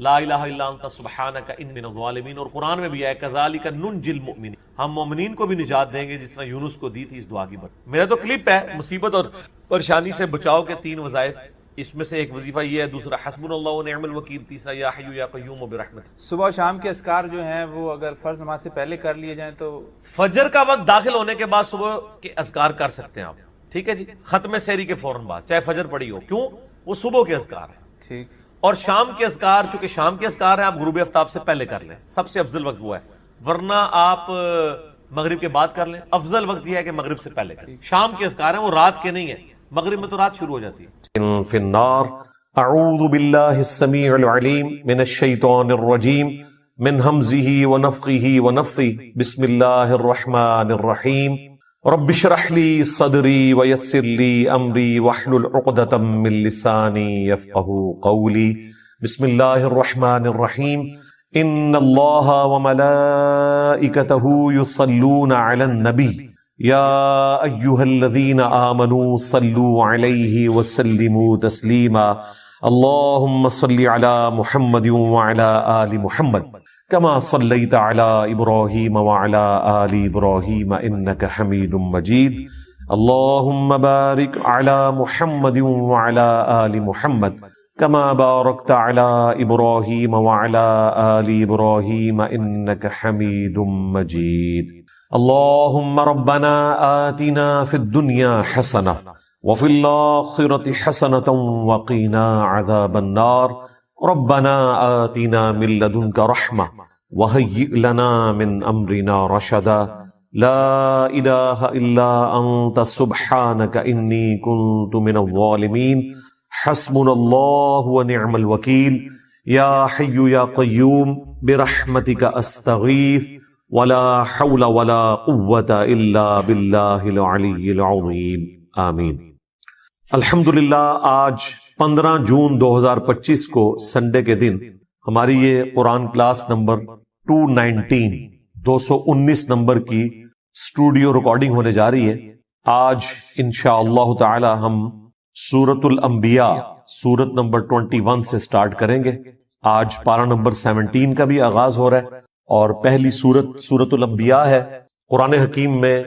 لا الہ الا انت سبحانک انی من الظالمین، اور قرآن میں بھی ہے کذالک ننجی المؤمنین، ہم مومنین کو بھی نجات دیں گے جس طرح یونس کو دی تھی اس دعا کی برکت۔ میرا تو کلپ ہے مصیبت اور پریشانی سے بچاؤ کے 3 وظائف، اس میں سے ایک وظیفہ یہ ہے، دوسرا حسبنا اللہ ونعم الوکیل، تیسرا یا حی یا قیوم برحمتک۔ صبح و شام کے اذکار جو ہیں وہ اگر فرض نماز سے پہلے کر لیے جائیں تو فجر کا وقت داخل ہونے کے بعد صبح کے اذکار کر سکتے ہیں آپ، ٹھیک ہے جی، ختم سحری کے فوراً بعد، چاہے فجر پڑی ہو، کیوں؟ وہ صبح کے اذکار ہیں۔ ٹھیک، اور شام کے اذکار، چونکہ شام کے اذکار ہیں، آپ غروب آفتاب سے پہلے کر لیں، سب سے افضل وقت وہ ہے، ورنہ آپ مغرب کے بعد کر لیں، افضل وقت یہ ہے کہ مغرب سے پہلے کریں۔ شام کے اذکار ہیں وہ رات کے نہیں ہیں، مغرب میں تو رات شروع ہو جاتی ہے۔ فی النار، اعوذ باللہ السمیع العلیم من الشیطان الرجیم من ہمزہ ونفخہ ونفثہ، بسم اللہ الرحمن الرحیم، رب اشرح لی صدری ویسر لی امری واحلل عقدۃ من لسانی یفقہوا قولی، بسم اللہ الرحمن الرحیم، ان اللہ وملائکتہ یصلون علی النبی یا ایہا الذین آمنوا صلوا علیہ وسلموا تسلیما، اللہم صل علی محمد وعلی آل محمد كما صليت على إبراهيم وعلى آل إبراهيم إنك حميد مجيد، اللهم بارك على محمد وعلى آل محمد كما باركت على إبراهيم وعلى آل إبراهيم إنك حميد مجيد، اللهم ربنا آتنا في الدنيا حسنة وفي الآخرة حسنة وقنا عذاب النار، ربنا آتنا من لدنك رحمة وهيئ لنا من أمرنا رشدا، لا إله إلا أنت سبحانك إني كنت من الظالمين، حسبنا الله ونعم الوكيل، يا حي يا قيوم برحمتك أستغيث، ولا حول ولا قوة إلا بالله العلي العظيم، آمين۔ الحمدللہ آج 15 جون 2025 کو سنڈے کے دن ہماری یہ قرآن کلاس نمبر 219 نمبر کی اسٹوڈیو ریکارڈنگ ہونے جا رہی ہے۔ آج انشاءاللہ تعالی ہم سورۃ الانبیاء سورت نمبر 21 سے سٹارٹ کریں گے۔ آج پارہ نمبر 17 کا بھی آغاز ہو رہا ہے اور پہلی سورت الانبیاء ہے۔ قرآن حکیم میں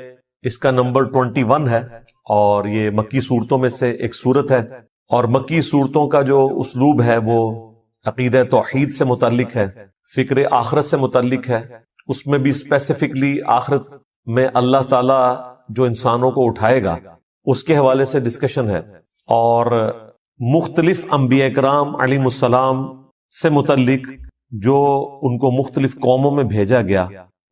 اس کا نمبر 21 ہے اور یہ مکی صورتوں میں سے ایک صورت ہے، اور مکی صورتوں کا جو اسلوب ہے وہ عقیدہ توحید سے متعلق ہے، فکر آخرت سے متعلق ہے۔ اس میں بھی اسپیسیفکلی آخرت میں اللہ تعالی جو انسانوں کو اٹھائے گا اس کے حوالے سے ڈسکشن ہے، اور مختلف انبیاء کرام علیہ السلام سے متعلق جو ان کو مختلف قوموں میں بھیجا گیا،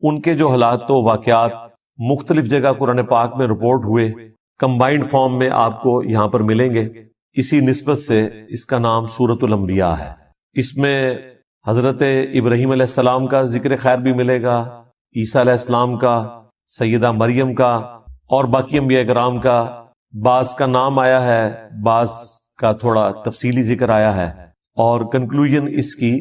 ان کے جو حالات و واقعات مختلف جگہ قرآن پاک میں رپورٹ ہوئے، کمبائنڈ فارم میں آپ کو یہاں پر ملیں گے۔ اسی نسبت سے اس کا نام سورۃ الانبیاء ہے۔ اس میں حضرت ابراہیم علیہ السلام کا ذکر خیر بھی ملے گا، عیسیٰ علیہ السلام کا، سیدہ مریم کا، اور باقی انبیاء کرام کا۔ بعض کا نام آیا ہے، بعض کا تھوڑا تفصیلی ذکر آیا ہے، اور کنکلوژن اس کی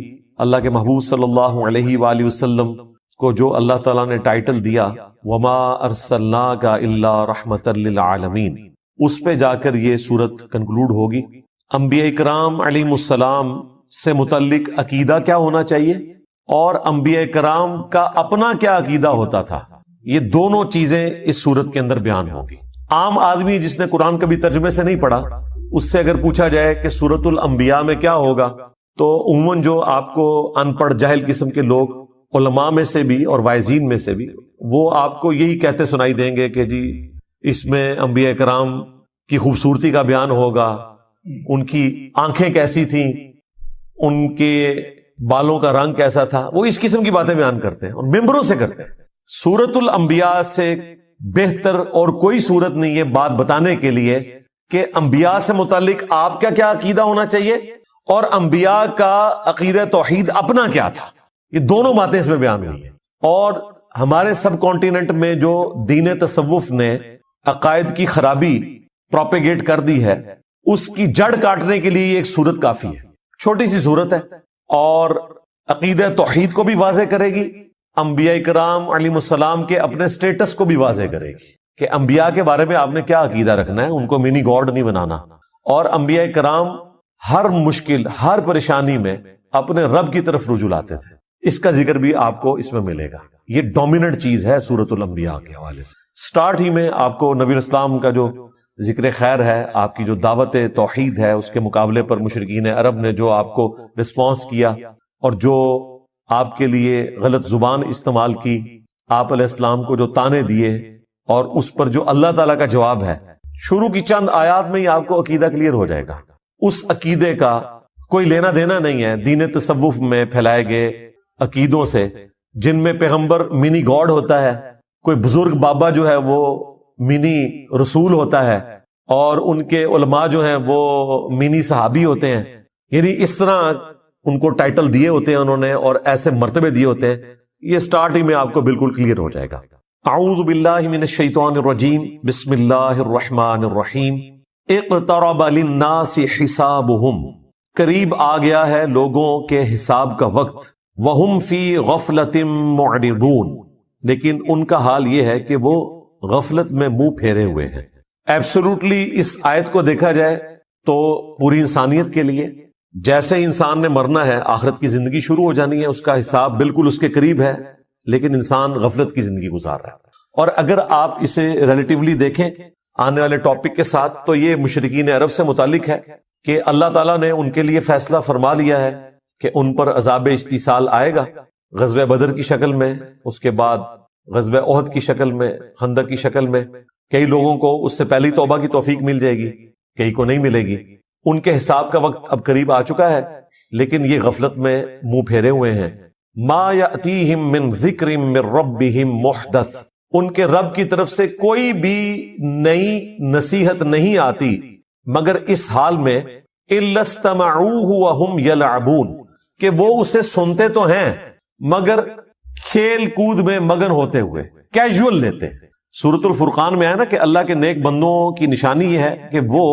اللہ کے محبوب صلی اللہ علیہ وآلہ وسلم کو جو اللہ تعالیٰ نے ٹائٹل دیا وما ارسلناک الا رحمتا للعالمین، اس پہ جا کر یہ سورت کنکلوڈ ہوگی۔ انبیاء کرام علیہ السلام سے متعلق عقیدہ کیا ہونا چاہیے اور انبیاء کرام کا اپنا کیا عقیدہ ہوتا تھا، یہ دونوں چیزیں اس سورت کے اندر بیان ہوگی۔ عام آدمی جس نے قرآن کبھی ترجمے سے نہیں پڑھا، اس سے اگر پوچھا جائے کہ سورت الانبیاء میں کیا ہوگا، تو عموماً جو آپ کو ان پڑھ جاہل قسم کے لوگ علماء میں سے بھی اور واعظین میں سے بھی، وہ آپ کو یہی کہتے سنائی دیں گے کہ جی اس میں انبیاء کرام کی خوبصورتی کا بیان ہوگا، ان کی آنکھیں کیسی تھیں، ان کے بالوں کا رنگ کیسا تھا، وہ اس قسم کی باتیں بیان کرتے ہیں اور ممبروں سے کرتے ہیں۔ سورۃ الانبیاء سے بہتر اور کوئی صورت نہیں ہے بات بتانے کے لیے کہ انبیاء سے متعلق آپ کا کیا عقیدہ ہونا چاہیے اور انبیاء کا عقیدہ توحید اپنا کیا تھا، یہ دونوں باتیں اس میں بیان ہوئی ہیں۔ اور ہمارے سب کانٹیننٹ میں جو دین تصوف نے عقائد کی خرابی پروپیگیٹ کر دی ہے، اس کی جڑ کاٹنے کے لیے ایک سورت کافی ہے، چھوٹی سی سورت ہے، اور عقیدہ توحید کو بھی واضح کرے گی، انبیاء کرام علیہ السلام کے اپنے سٹیٹس کو بھی واضح کرے گی کہ انبیاء کے بارے میں آپ نے کیا عقیدہ رکھنا ہے، ان کو منی گاڈ نہیں بنانا، اور انبیاء کرام ہر مشکل، ہر پریشانی میں اپنے رب کی طرف رجوع لاتے تھے. اس کا ذکر بھی آپ کو اس میں ملے گا. یہ ڈومیننٹ چیز ہے سورۃ الانبیاء کے حوالے سے. سٹارٹ ہی میں آپ کو نبی اسلام کا جو ذکر خیر ہے، آپ کی جو دعوت توحید ہے، اس کے مقابلے پر مشرکین عرب نے جو آپ کو رسپانس کیا اور جو آپ کے لیے غلط زبان استعمال کی، آپ علیہ السلام کو جو تانے دیے، اور اس پر جو اللہ تعالیٰ کا جواب ہے. شروع کی چند آیات میں ہی آپ کو عقیدہ کلیئر ہو جائے گا. اس عقیدے کا کوئی لینا دینا نہیں ہے دین تصوف میں پھیلائے گئے عقیدوں سے، جن میں پیغمبر منی گاڈ ہوتا ہے، کوئی بزرگ بابا جو ہے وہ منی رسول ہوتا ہے، اور ان کے علماء جو ہیں وہ منی صحابی ہوتے ہیں. یعنی اس طرح ان کو ٹائٹل دیے ہوتے ہیں انہوں نے، اور ایسے مرتبے دیے ہوتے ہیں. یہ سٹارٹ ہی میں آپ کو بالکل کلیئر ہو جائے گا. اعوذ باللہ من الشیطان الرجیم، بسم اللہ الرحمن الرحیم. اقترب للناس حسابهم، قریب آ گیا ہے لوگوں کے حساب کا وقت. وہم فی غفلۃ معرضون، لیکن ان کا حال یہ ہے کہ وہ غفلت میں منہ پھیرے ہوئے ہیں. ایبسولوٹلی اس آیت کو دیکھا جائے تو پوری انسانیت کے لیے جیسے انسان نے مرنا ہے، آخرت کی زندگی شروع ہو جانی ہے، اس کا حساب بالکل اس کے قریب ہے، لیکن انسان غفلت کی زندگی گزار رہا ہے. اور اگر آپ اسے ریلیٹیولی دیکھیں آنے والے ٹاپک کے ساتھ، تو یہ مشرکین عرب سے متعلق ہے کہ اللہ تعالیٰ نے ان کے لیے فیصلہ فرما لیا ہے کہ ان پر عذاب استیصال آئے گا، غزوہ بدر کی شکل میں، اس کے بعد غزوہ احد کی شکل میں، خندق کی شکل میں. کئی لوگوں کو اس سے پہلی توبہ کی توفیق مل جائے گی، کئی کو نہیں ملے گی. ان کے حساب کا وقت اب قریب آ چکا ہے، لیکن یہ غفلت میں منہ پھیرے ہوئے ہیں. ما یأتیہم من ذکر من ربہم محدث، ان کے رب کی طرف سے کوئی بھی نئی نصیحت نہیں آتی مگر اس حال میں الا استمعوہ وہم یلعبون، کہ وہ اسے سنتے تو ہیں مگر کھیل کود میں مگن ہوتے ہوئے، کیجول لیتے. سورۃ الفرقان میں آیا نا کہ اللہ کے نیک بندوں کی نشانی یہ ہے کہ وہ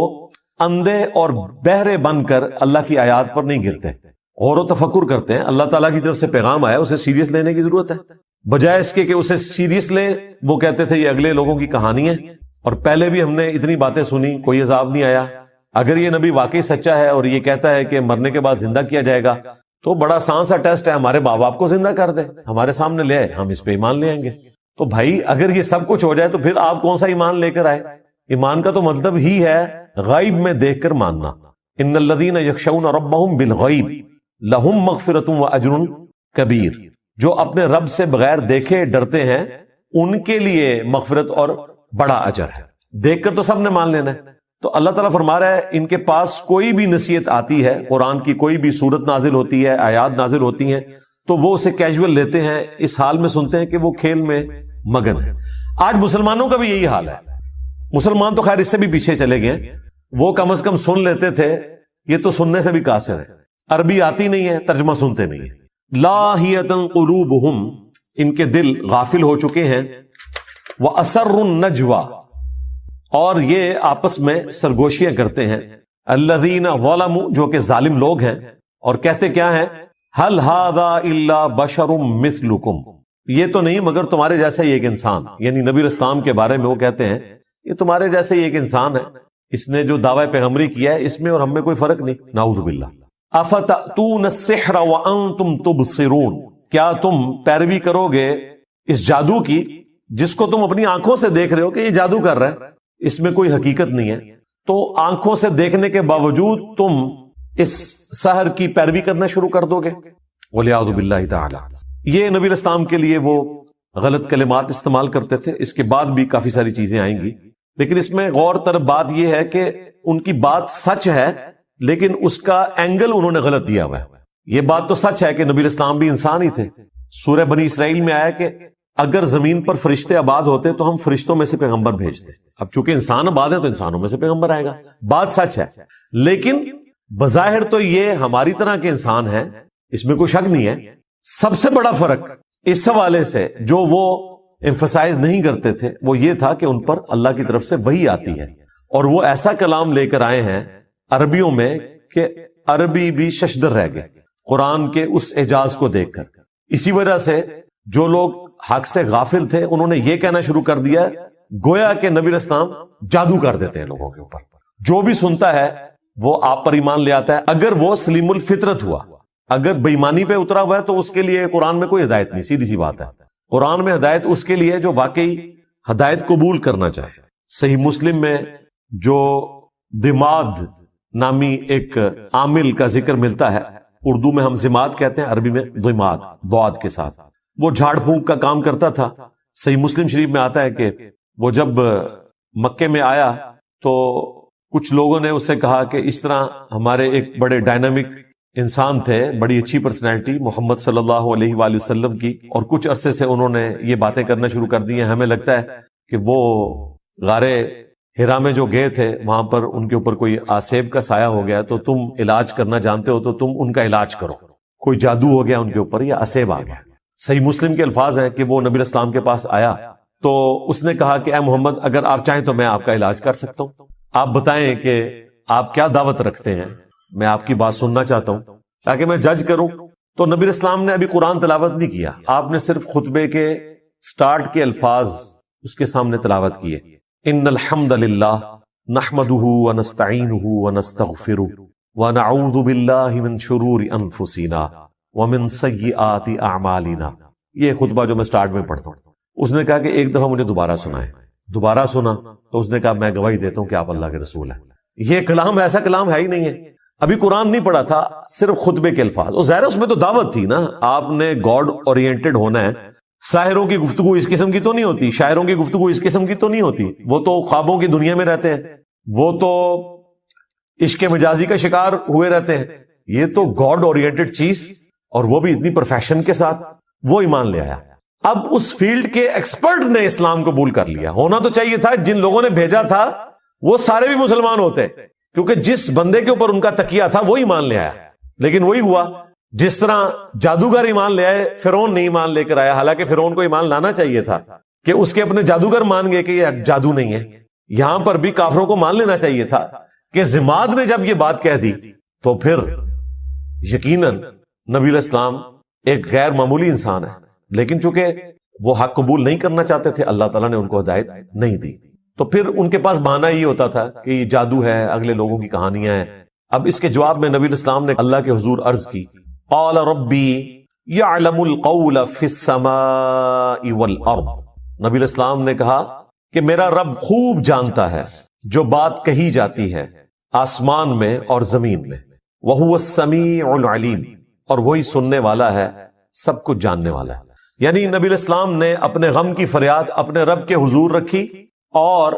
اندھے اور بہرے بن کر اللہ کی آیات پر نہیں گرتے، غور و تفکر کرتے ہیں. اللہ تعالیٰ کی طرف سے پیغام آیا، اسے سیریس لینے کی ضرورت ہے. بجائے اس کے کہ اسے سیریس لیں، وہ کہتے تھے یہ اگلے لوگوں کی کہانی ہے، اور پہلے بھی ہم نے اتنی باتیں سنی، کوئی عذاب نہیں آیا. اگر یہ نبی واقعی سچا ہے اور یہ کہتا ہے کہ مرنے کے بعد زندہ کیا جائے گا، تو بڑا آسان سا ٹیسٹ ہے، ہمارے ماں باپ کو زندہ کر دے، ہمارے سامنے لے آئے، ہم اس پہ ایمان لے آئیں گے. تو بھائی اگر یہ سب کچھ ہو جائے تو پھر آپ کون سا ایمان لے کر آئے؟ ایمان کا تو مطلب ہی ہے غیب میں دیکھ کر ماننا. ان الذین یخشون ربہم بالغیب لہم مغفرۃ واجر کبیر، جو اپنے رب سے بغیر دیکھے ڈرتے ہیں ان کے لیے مغفرت اور بڑا اجر ہے. دیکھ کر تو سب نے مان لینا ہے. تو اللہ تعالیٰ فرما رہا ہے ان کے پاس کوئی بھی نصیحت آتی ہے، قرآن کی کوئی بھی صورت نازل ہوتی ہے، آیات نازل ہوتی ہیں، تو وہ اسے کیجول لیتے ہیں، اس حال میں سنتے ہیں کہ وہ کھیل میں مگن ہے. آج مسلمانوں کا بھی یہی حال ہے. مسلمان تو خیر اس سے بھی پیچھے چلے گئے، وہ کم از کم سن لیتے تھے، یہ تو سننے سے بھی قاصر ہے. عربی آتی نہیں ہے، ترجمہ سنتے نہیں ہیں. لاہیۃ قلوبہم، ان کے دل غافل ہو چکے ہیں. وَأَسَرُّ النَّجْوَى، اور یہ آپس میں سرگوشیاں کرتے ہیں. الذین ظلموا، جو کہ ظالم لوگ ہیں، اور کہتے کیا ہیں؟ هل هذا الا بشر مثلکم، یہ تو نہیں مگر تمہارے جیسا ہی ایک انسان. یعنی نبی اسلام کے بارے میں وہ کہتے ہیں یہ تمہارے جیسے ہی ایک انسان ہے، اس نے جو دعوی پیغمبری کیا ہے اس میں اور ہم میں کوئی فرق نہیں. نعوذ باللہ. افتأتون السحر وانتم تبصرون، کیا تم پیروی کرو گے اس جادو کی جس کو تم اپنی آنکھوں سے دیکھ رہے ہو کہ یہ جادو کر رہا ہے، اس میں کوئی حقیقت نہیں ہے، تو آنکھوں سے دیکھنے کے باوجود تم اس سحر کی پیروی کرنا شروع کر دو گے. وَلِعَوْذُ بِاللَّهِ تَعَالَى. یہ نبی اسلام کے لیے وہ غلط کلمات استعمال کرتے تھے. اس کے بعد بھی کافی ساری چیزیں آئیں گی، لیکن اس میں غور طرف بات یہ ہے کہ ان کی بات سچ ہے لیکن اس کا اینگل انہوں نے غلط دیا ہوا ہے. یہ بات تو سچ ہے کہ نبی اسلام بھی انسان ہی تھے. سورہ بنی اسرائیل میں آیا کہ اگر زمین پر فرشتے آباد ہوتے تو ہم فرشتوں میں سے پیغمبر بھیجتے. اب چونکہ انسان آباد ہے تو انسانوں میں سے پیغمبر آئے گا، بات سچ ہے. لیکن بظاہر تو یہ ہماری طرح کے انسان ہیں، اس میں کوئی شک نہیں ہے. سب سے بڑا فرق اس حوالے سے جو وہ ایمفسائز نہیں کرتے تھے وہ یہ تھا کہ ان پر اللہ کی طرف سے وحی آتی ہے، اور وہ ایسا کلام لے کر آئے ہیں عربیوں میں کہ عربی بھی ششدر رہ گئے قرآن کے اس اعجاز کو دیکھ کر. اسی وجہ سے جو لوگ حق سے غافل تھے انہوں نے یہ کہنا شروع کر دیا گویا کہ نبی اسلام جادو کر دیتے ہیں لوگوں کے اوپر. جو بھی سنتا ہے وہ آپ پر ایمان لے آتا ہے اگر وہ سلیم الفطرت ہوا. اگر بےایمانی پہ اترا ہوا ہے تو اس کے لیے قرآن میں کوئی ہدایت نہیں، سیدھی سی بات ہے. قرآن میں ہدایت اس کے لیے جو واقعی ہدایت قبول کرنا چاہے. صحیح مسلم میں جو دماد نامی ایک عامل کا ذکر ملتا ہے، اردو میں ہم ضماد کہتے ہیں، عربی میں ضماد ضاد کے ساتھ. وہ جھاڑ پھونک کا کام کرتا تھا. صحیح مسلم شریف میں آتا ہے کہ وہ جب مکے میں آیا تو کچھ لوگوں نے اس سے کہا کہ اس طرح ہمارے ایک بڑے ڈائنامک انسان تھے، بڑی اچھی پرسنالٹی محمد صلی اللہ علیہ وآلہ وسلم کی، اور کچھ عرصے سے انہوں نے یہ باتیں کرنا شروع کر دی ہیں، ہمیں لگتا ہے کہ وہ غار ہرا میں جو گئے تھے وہاں پر ان کے اوپر کوئی آسیب کا سایہ ہو گیا، تو تم علاج کرنا جانتے ہو تو تم ان کا علاج کرو، کوئی جادو ہو گیا ان کے اوپر یا آسیب آ گیا. صحیح مسلم کے الفاظ ہیں کہ وہ نبی الاسلام کے پاس آیا تو اس نے کہا کہ اے محمد، اگر آپ چاہیں تو میں آپ کا علاج کر سکتا ہوں، آپ بتائیں کہ آپ کیا دعوت رکھتے ہیں، میں آپ کی بات سننا چاہتا ہوں تاکہ میں جج کروں. تو نبی الاسلام نے ابھی قرآن تلاوت نہیں کیا، آپ نے صرف خطبے کے سٹارٹ کے الفاظ اس کے سامنے تلاوت کیے. ان الحمد للہ نحمده ونستعینه ونستغفره ونعوذ باللہ من شرور انفسنا ومن سیئات اعمالنا. یہ خطبہ جو میں سٹارٹ میں پڑھتا ہوں، اس نے کہا کہ ایک دفعہ مجھے دوبارہ سنائے. دوبارہ سنا تو اس نے کہا میں گواہی دیتا ہوں کہ آپ اللہ کے رسول ہیں. یہ کلام ایسا کلام ہے ہی نہیں ہے. ابھی قرآن نہیں پڑھا تھا، صرف خطبے کے الفاظ. اور ظاہر اس میں تو دعوت تھی نا، آپ نے گاڈ اورینٹڈ ہونا ہے. ساحروں کی گفتگو اس قسم کی تو نہیں ہوتی، شاعروں کی گفتگو اس قسم کی تو نہیں ہوتی. وہ تو خوابوں کی دنیا میں رہتے ہیں، وہ تو عشق مجازی کا شکار ہوئے رہتے ہیں. یہ تو گاڈ اورینٹڈ چیز، اور وہ بھی اتنی پروفیشن کے ساتھ وہ ایمان لے آیا. اب اس فیلڈ کے ایکسپرٹ نے اسلام قبول کر لیا. ہونا تو چاہیے تھا، جن لوگوں نے بھیجا تھا وہ سارے بھی مسلمان ہوتے، کیونکہ جس بندے کے اوپر ان کا تکیہ تھا وہ ایمان لے آیا. لیکن وہی ہوا جس طرح جادوگر ایمان لے آئے، فرعون نہیں ایمان لے کر آیا. حالانکہ فرعون کو ایمان لانا چاہیے تھا کہ اس کے اپنے جادوگر مان گئے کہ یہ جادو نہیں ہے. یہاں پر بھی کافروں کو مان لینا چاہیے تھا کہ ضماد نے جب یہ بات کہہ دی تو پھر یقیناً نبی علیہ السلام ایک غیر معمولی انسان ہے. لیکن چونکہ وہ حق قبول نہیں کرنا چاہتے تھے، اللہ تعالیٰ نے ان کو ہدایت نہیں دی. تو پھر ان کے پاس بہانہ یہ ہوتا تھا کہ یہ جادو ہے، اگلے لوگوں کی کہانیاں ہیں. اب اس کے جواب میں نبی علیہ السلام نے اللہ کے حضور عرض کی، قال ربی یعلم القول فی السماء والارض. نبی علیہ السلام نے کہا کہ میرا رب خوب جانتا ہے جو بات کہی جاتی ہے آسمان میں اور زمین میں. وہو السمیع العلیم، اور وہی سننے والا ہے، سب کچھ جاننے والا ہے. یعنی نبی علیہ السلام نے اپنے غم کی فریاد اپنے رب کے حضور رکھی اور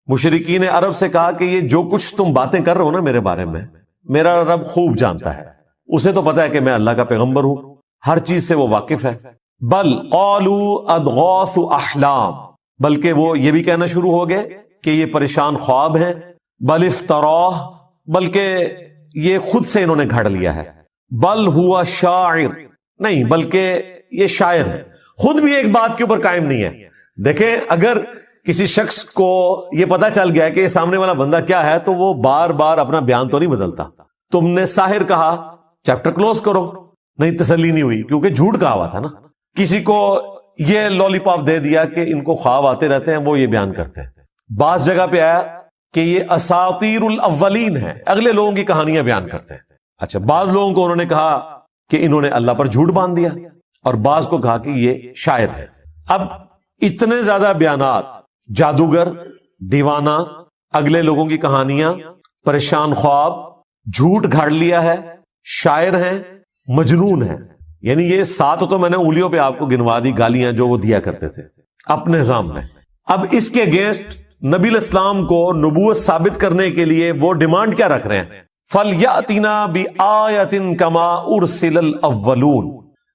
مشرکین عرب سے کہا کہ یہ جو کچھ تم باتیں کر رہے ہو نا میرے بارے میں، میرا رب خوب جانتا ہے، اسے تو پتا ہے کہ میں اللہ کا پیغمبر ہوں، ہر چیز سے وہ واقف ہے. بل قالوا اضغاث احلام، بلکہ وہ یہ بھی کہنا شروع ہو گئے کہ یہ پریشان خواب ہیں. بل افتراہ، بلکہ یہ خود سے انہوں نے گھڑ لیا ہے. بل ہوا شاعر، نہیں بلکہ یہ شاعر ہے. خود بھی ایک بات کے اوپر قائم نہیں ہے. دیکھیں، اگر کسی شخص کو یہ پتا چل گیا کہ یہ سامنے والا بندہ کیا ہے تو وہ بار بار اپنا بیان تو نہیں بدلتا. تم نے ساحر کہا، چیپٹر کلوز کرو. نہیں، تسلی نہیں ہوئی کیونکہ جھوٹ کہا ہوا تھا نا. کسی کو یہ لولی پاپ دے دیا کہ ان کو خواب آتے رہتے ہیں، وہ یہ بیان کرتے ہیں. بعض جگہ پہ آیا کہ یہ اساطیر الاولین ہے، اگلے لوگوں کی کہانیاں بیان کرتے ہیں. اچھا، بعض لوگوں کو انہوں نے کہا کہ انہوں نے اللہ پر جھوٹ باندھ دیا، اور بعض کو کہا کہ یہ شاعر ہے. اب اتنے زیادہ بیانات، جادوگر، دیوانہ، اگلے لوگوں کی کہانیاں، پریشان خواب، جھوٹ گھاڑ لیا ہے، شاعر ہیں، مجنون ہیں. یعنی یہ 7 تو میں نے انگلیوں پہ آپ کو گنوا دی گالیاں جو وہ دیا کرتے تھے اپنے نظام میں. اب اس کے اگینسٹ نبی علیہ السلام کو نبوت ثابت کرنے کے لیے وہ ڈیمانڈ کیا رکھ رہے ہیں؟ فَلْيَأْتِنَا بِآيَةٍ كَمَا أُرْسِلَ الْأَوَّلُونَ.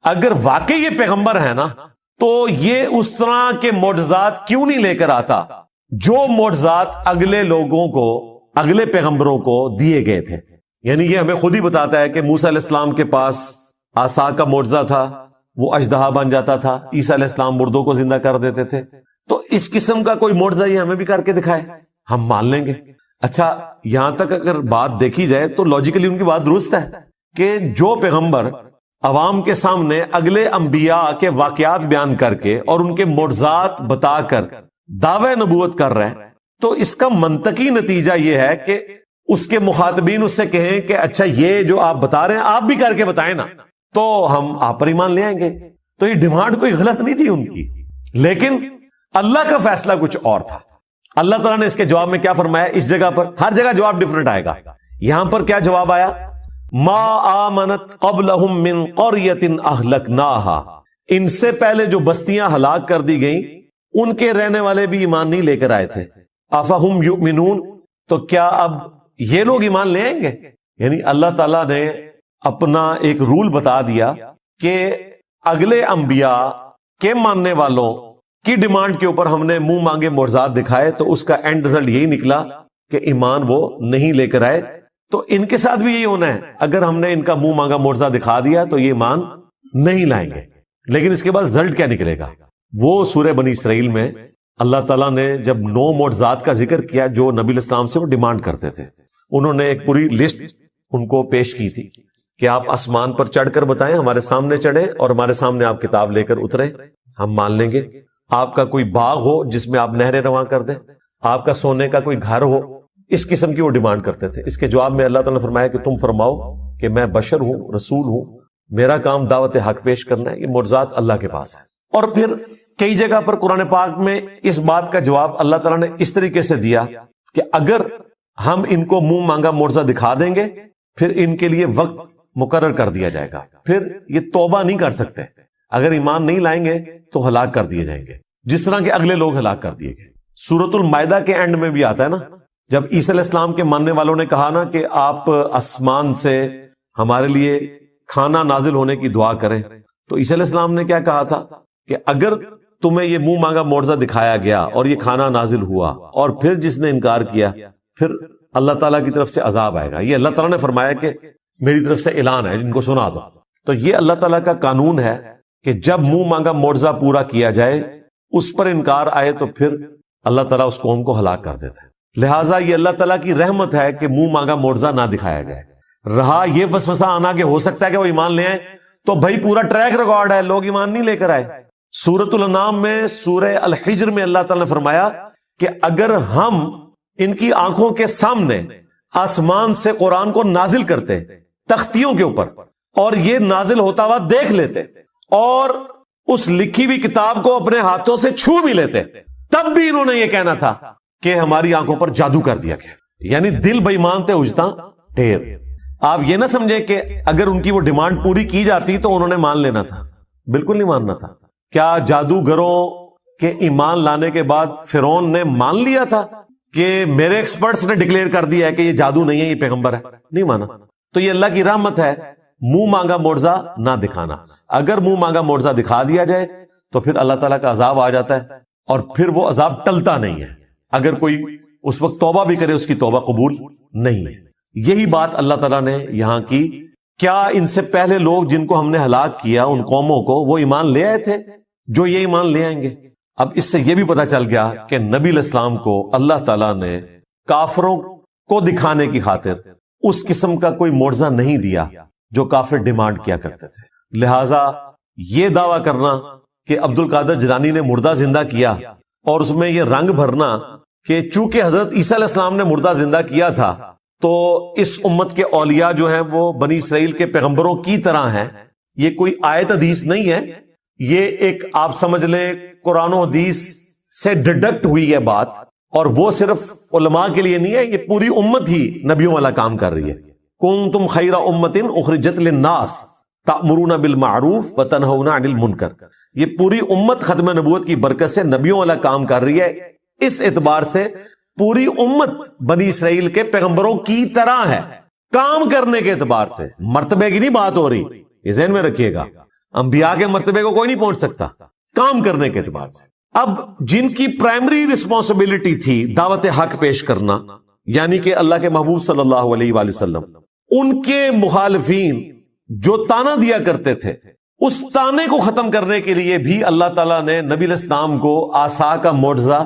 اگر واقعی یہ پیغمبر ہے نا تو یہ اس طرح کے معجزات کیوں نہیں لے کر آتا جو معجزات اگلے لوگوں کو، اگلے پیغمبروں کو دیے گئے تھے. یعنی یہ ہمیں خود ہی بتاتا ہے کہ موسیٰ علیہ السلام کے پاس عصا کا معجزہ تھا، وہ اژدہا بن جاتا تھا. عیسیٰ علیہ السلام مردوں کو زندہ کر دیتے تھے. تو اس قسم کا کوئی معجزہ یہ ہمیں بھی کر کے دکھائے، ہم مان لیں گے. اچھا، یہاں تک اگر بات دیکھی جائے تو لاجیکلی ان کی بات درست ہے کہ جو پیغمبر عوام کے سامنے اگلے انبیاء کے واقعات بیان کر کے اور ان کے معجزات بتا کر دعوی نبوت کر رہے ہیں، تو اس کا منطقی نتیجہ یہ ہے کہ اس کے مخاطبین اس سے کہیں کہ اچھا یہ جو آپ بتا رہے ہیں آپ بھی کر کے بتائیں نا، تو ہم آپ پر ایمان لے آئیں گے. تو یہ ڈیمانڈ کوئی غلط نہیں تھی ان کی، لیکن اللہ کا فیصلہ کچھ اور تھا. اللہ تعالیٰ نے اس کے جواب میں کیا فرمایا؟ اس جگہ پر ہر جگہ جواب ڈیفرنٹ آئے گا. یہاں پر کیا جواب آیا؟ ما آمنت قبلہم من قریۃ اہلکناہا، ان سے پہلے جو بستیاں ہلاک کر دی گئیں ان کے رہنے والے بھی ایمان نہیں لے کر آئے تھے. افہم یؤمنون، تو کیا اب یہ لوگ ایمان لے آئیں گے؟ یعنی اللہ تعالیٰ نے اپنا ایک رول بتا دیا کہ اگلے انبیاء کے ماننے والوں کی ڈیمانڈ کے اوپر ہم نے منہ مانگے معجزات دکھائے، تو اس کا اینڈ رزلٹ یہی نکلا کہ ایمان وہ نہیں لے کر آئے. تو ان کے ساتھ بھی یہی ہونا ہے، اگر ہم نے ان کا منہ مانگا معجزہ دکھا دیا تو یہ ایمان نہیں لائیں گے. لیکن اس کے بعد رزلٹ کیا نکلے گا؟ وہ سورہ بنی اسرائیل میں اللہ تعالیٰ نے جب 9 معجزات کا ذکر کیا جو نبی علیہ السلام سے وہ ڈیمانڈ کرتے تھے، انہوں نے ایک پوری لسٹ ان کو پیش کی تھی کہ آپ آسمان پر چڑھ کر بتائیں، ہمارے سامنے چڑھے اور ہمارے سامنے آپ کتاب لے کر اترے، ہم مان لیں گے. آپ کا کوئی باغ ہو جس میں آپ نہریں رواں کر دیں، آپ کا سونے کا کوئی گھر ہو، اس قسم کی وہ ڈیمانڈ کرتے تھے. اس کے جواب میں اللہ تعالیٰ نے فرمایا کہ تم فرماؤ کہ میں بشر ہوں، رسول ہوں، میرا کام دعوت حق پیش کرنا ہے، یہ معجزات اللہ کے پاس ہے. اور پھر کئی جگہ پر قرآن پاک میں اس بات کا جواب اللہ تعالیٰ نے اس طریقے سے دیا کہ اگر ہم ان کو منہ مانگا معجزہ دکھا دیں گے پھر ان کے لیے وقت مقرر کر دیا جائے گا، پھر یہ توبہ نہیں کر سکتے، اگر ایمان نہیں لائیں گے تو ہلاک کر دیے جائیں گے، جس طرح کے اگلے لوگ ہلاک کر دیے گئے. سورۃ المائدہ کے اینڈ میں بھی آتا ہے نا، جب عیسی علیہ السلام کے ماننے والوں نے کہا نا کہ آپ آسمان سے ہمارے لیے کھانا نازل ہونے کی دعا کریں، تو عیسی علیہ السلام نے کیا کہا تھا کہ اگر تمہیں یہ منہ مانگا معجزہ دکھایا گیا اور یہ کھانا نازل ہوا اور پھر جس نے انکار کیا پھر اللہ تعالیٰ کی طرف سے عذاب آئے گا. یہ اللہ تعالیٰ نے فرمایا کہ میری طرف سے اعلان ہے، ان کو سنا دو. تو یہ اللہ تعالیٰ کا قانون ہے کہ جب منہ مانگا معجزہ پورا کیا جائے اس پر انکار آئے تو پھر اللہ تعالیٰ اس قوم کو ہلاک کر دیتا ہے. لہٰذا یہ اللہ تعالیٰ کی رحمت ہے کہ منہ مانگا معجزہ نہ دکھایا جائے. رہا یہ وسوسہ آنا کہ ہو سکتا ہے کہ وہ ایمان لے آئیں، تو بھائی پورا ٹریک ریکارڈ ہے، لوگ ایمان نہیں لے کر آئے. سورۃ الانعام میں سورہ الحجر میں اللہ تعالیٰ نے فرمایا کہ اگر ہم ان کی آنکھوں کے سامنے آسمان سے قرآن کو نازل کرتے تختیوں کے اوپر اور یہ نازل ہوتا ہوا دیکھ لیتے اور اس لکھی ہوئی کتاب کو اپنے ہاتھوں سے چھو بھی لیتے، تب بھی انہوں نے یہ کہنا تھا کہ ہماری آنکھوں پر جادو کر دیا گیا. یعنی دل بے ایمان تھے اجتا ٹھیر. آپ یہ نہ سمجھے کہ اگر ان کی وہ ڈیمانڈ پوری کی جاتی تو انہوں نے مان لینا تھا، بالکل نہیں ماننا تھا. کیا جادوگروں کے ایمان لانے کے بعد فرعون نے مان لیا تھا کہ میرے ایکسپرٹس نے ڈکلیئر کر دیا ہے کہ یہ جادو نہیں ہے، یہ پیغمبر ہے؟ نہیں مانا. تو یہ اللہ کی رحمت ہے، منہ مانگا معجزہ نہ دکھانا. اگر منہ مانگا معجزہ دکھا دیا جائے تو پھر اللہ تعالیٰ کا عذاب آ جاتا ہے اور پھر وہ عذاب ٹلتا نہیں ہے. اگر کوئی اس وقت توبہ بھی کرے اس کی توبہ قبول نہیں ہے. یہی بات اللہ تعالیٰ نے یہاں کی. کیا ان سے پہلے لوگ جن کو ہم نے ہلاک کیا ان قوموں کو وہ ایمان لے آئے تھے جو یہ ایمان لے آئیں گے؟ اب اس سے یہ بھی پتا چل گیا کہ نبی علیہ السلام کو اللہ تعالیٰ نے کافروں کو دکھانے کی خاطر اس قسم کا کوئی معجزہ نہیں دیا جو کافر ڈیمانڈ کیا کرتے تھے. لہٰذا یہ دعویٰ کرنا کہ عبد القادر جیلانی نے مردہ زندہ کیا اور اس میں یہ رنگ بھرنا کہ چونکہ حضرت عیسیٰ علیہ السلام نے مردہ زندہ کیا تھا تو اس امت کے اولیاء جو ہیں وہ بنی اسرائیل کے پیغمبروں کی طرح ہیں، یہ کوئی آیت حدیث نہیں ہے، یہ ایک آپ سمجھ لیں قرآن و حدیث سے ڈڈکٹ ہوئی ہے بات. اور وہ صرف علماء کے لیے نہیں ہے، یہ پوری امت ہی نبیوں والا کام کر رہی ہے. کنتم خیر امت اخرجت للناس تأمرون بالمعروف وتنہون عن المنکر. یہ پوری امت ختم نبوت کی برکت سے نبیوں والا کام کر رہی ہے. اس اعتبار سے پوری امت بنی اسرائیل کے پیغمبروں کی طرح ہے کام کرنے کے اعتبار سے. مرتبے کی نہیں بات ہو رہی، یہ ذہن میں رکھیے گا. انبیاء کے مرتبے کو کوئی نہیں پہنچ سکتا کام کرنے کے اعتبار سے. اب جن کی پرائمری رسپانسبلٹی تھی دعوت حق پیش کرنا، یعنی کہ اللہ کے محبوب صلی اللہ علیہ وآلہ وسلم، ان کے مخالفین جو تانا دیا کرتے تھے اس تانے کو ختم کرنے کے لیے بھی اللہ تعالیٰ نے نبی علیہ السلام کو عصا کا معجزہ